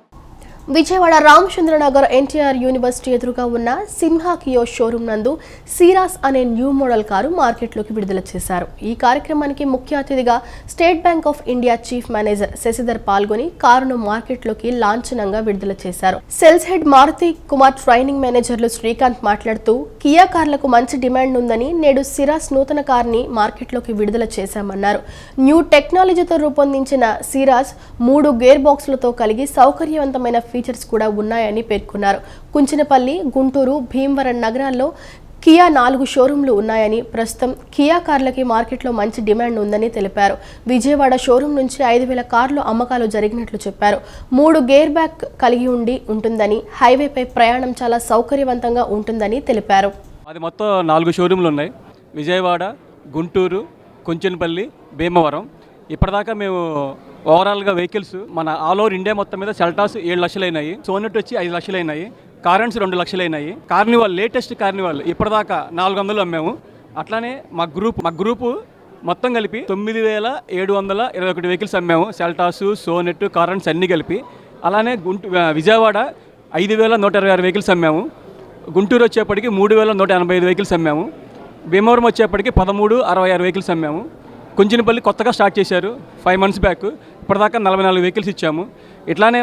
విజయవాడ రామచంద్రనగర్ ఎన్టీఆర్ యూనివర్సిటీ ఎదురుగా ఉన్న సింహా కియో షోరూం నందు సిరాస్ అనే న్యూ మోడల్ కారు మార్కెట్లోకి విడుదల చేశారు. ఈ కార్యక్రమానికి ముఖ్య అతిథిగా State Bank of India chief manager Shashidhar పాల్గొని కారును మార్కెట్లోకి లాంఛనంగా విడుదల చేశారు. Sales head Maruti Kumar, training మేనేజర్లు శ్రీకాంత్ మాట్లాడుతూ, కియా కార్లకు మంచి డిమాండ్ ఉందని నేడు సిరాస్ నూతన కార్ని మార్కెట్లోకి విడుదల చేశామన్నారు. న్యూ టెక్నాలజీతో రూపొందించిన సిరాస్ 3 గేర్ బాక్సులతో కలిగి సౌకర్యవంతమైన ఫీచర్స్ కూడా ఉన్నాయని పేర్కొన్నారు. కుంచినపల్లి, గుంటూరు, భీమవరం నగరాల్లో కియా 4 షోరూంలు ఉన్నాయని, ప్రస్తుతం కియా కార్లకి మార్కెట్లో మంచి డిమాండ్ ఉందని తెలిపారు. విజయవాడ షోరూం నుంచి 5,000 కార్లు అమ్మకాలు జరిగినట్లు చెప్పారు. 3 గేర్ బ్యాక్ కలిగి ఉంటుందని, హైవేపై ప్రయాణం చాలా సౌకర్యవంతంగా ఉంటుందని తెలిపారు. అది మొత్తం 4 షోరూంలు ఉన్నాయి. విజయవాడ, గుంటూరు, కుంచెనపల్లి, భీమవరం. ఇప్పటిదాకా మేము ఓవరాల్గా వెహికల్స్ మన ఆల్ ఓవర్ ఇండియా మొత్తం మీద సెల్టాస్ 7 లక్షలు అయినాయి, సోనెట్ వచ్చి 5 లక్షలు అయినాయి, కారెంట్స్ 2 లక్షలు అయినాయి. కార్నివాల్ లేటెస్ట్ కార్నివాల్ ఇప్పటిదాకా 400 అమ్మాము. అట్లానే మా గ్రూపు మొత్తం కలిపి 9,721 వెహికల్స్ అమ్మాము. సెల్టాస్, సోనెట్, కారెంట్స్ అన్నీ కలిపి. అలానే విజయవాడ 5,126 వెహికల్స్ అమ్మాము. గుంటూరు వచ్చేప్పటికి 3,185 వెహికల్స్ అమ్మాము. భీమవరం వచ్చేప్పటికి 1366 వెహికల్స్ అమ్మాము. కొంచెంపల్లి కొత్తగా స్టార్ట్ చేశారు 5 మంత్స్ బ్యాక్, ఇప్పటిదాకా 44 వెహికల్స్ ఇచ్చాము. ఇట్లానే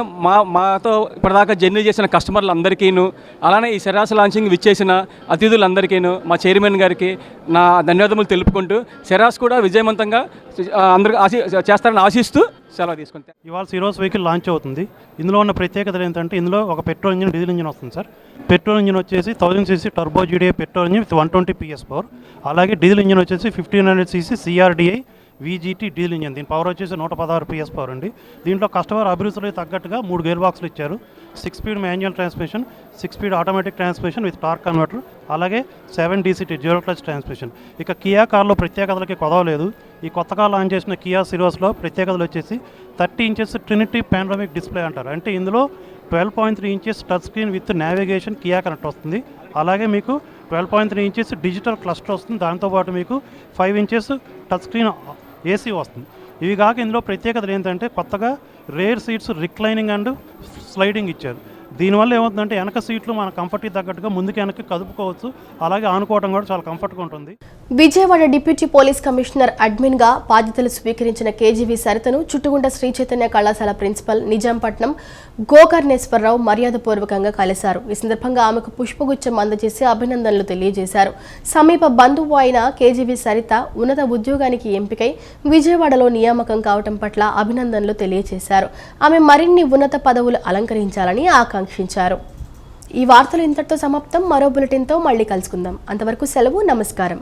మాతో ఇప్పటిదాకా జర్నీ చేసిన కస్టమర్లందరికీను, అలానే ఈ సెరాస్ లాంచింగ్ విచ్చేసిన అతిథులందరికీను, మా చైర్మన్ గారికి నా ధన్యవాదములు తెలుపుకుంటూ సెరాస్ కూడా విజయవంతంగా అందరికీ చేస్తారని ఆశిస్తూ సెలవు తీసుకుంటాం. ఇవాళ సిరోస్ వెహికల్ లాంచ్ అవుతుంది. ఇందులో ఉన్న ప్రత్యేకత ఏంటంటే ఇందులో ఒక పెట్రోల్ ఇంజిన్, డీజిల్ ఇంజిన్ వస్తుంది సార్. పెట్రోల్ ఇంజిన్ వచ్చేసి 1000cc turbo GDI petrol engine with 120 PS power. అలాగే డీజిల్ ఇంజిన్ వచ్చేసి 1500cc CRDI VGT diesel engine. దీని పవర్ వచ్చేసి 116 PS పవర్ అండి. దీంట్లో కస్టమర్ అభిరుచులకు తగ్గట్టుగా 3 గేర్ బాక్సులు ఇచ్చారు. 6 speed manual transmission, 6 speed automatic transmission with torque converter, అలాగే 7 DCT జీరో క్లచ్ ట్రాన్స్మిషన్. ఇక కియా కార్లో ప్రత్యేకతలకి కొదవలేదు. ఈ కొత్తగా లాంచ్ చేసిన కియా సిరోస్లో ప్రత్యేకతలు వచ్చేసి 30 ఇంచెస్ ట్రినిటీ పానోరమిక్ డిస్ప్లే అంటారు. అంటే ఇందులో 12.3 inches touch screen with navigation Kia connect వస్తుంది. అలాగే మీకు 12.3 ఇంచెస్ డిజిటల్ క్లస్టర్ వస్తుంది. దాంతోపాటు మీకు 5 ఇంచెస్ టచ్ స్క్రీన్ AC వస్తుంది. ఇవి కాక ఇందులో ప్రత్యేకతలు ఏంటంటే కొత్తగా rare seats reclining and sliding ఇచ్చారు. దీనివల్ల ఏమవుతుందంటే వెనక సీట్లు మన కంఫర్ట్కి తగ్గట్టుగా ముందుకు వెనక్కి కదుపుకోవచ్చు. అలాగే ఆనుకోవడం కూడా చాలా కంఫర్ట్గా ఉంటుంది. విజయవాడ డిప్యూటీ పోలీస్ కమిషనర్ అడ్మిన్గా బాధ్యతలు స్వీకరించిన KGV సరితను చుట్టుగుంట శ్రీ చైతన్య కళాశాల ప్రిన్సిపల్ నిజాంపట్నం గోకర్ణేశ్వరరావు మర్యాదపూర్వకంగా కలిశారు. ఈ సందర్భంగా ఆమెకు పుష్పగుచ్చం అందజేసి అభినందనలు తెలియజేశారు. సమీప బంధువు అయిన KGV సరిత ఉన్నత ఉద్యోగానికి ఎంపికై విజయవాడలో నియామకం కావటం పట్ల అభినందనలు తెలియజేశారు. ఆమె మరిన్ని ఉన్నత పదవులు అలంకరించాలని ఆకాంక్షించారు. ఈ వార్తలు ఇంతటితో సమాప్తం. మరో బులెటిన్తో మళ్ళీ కలుసుకుందాం. అంతవరకు సెలవు. నమస్కారం.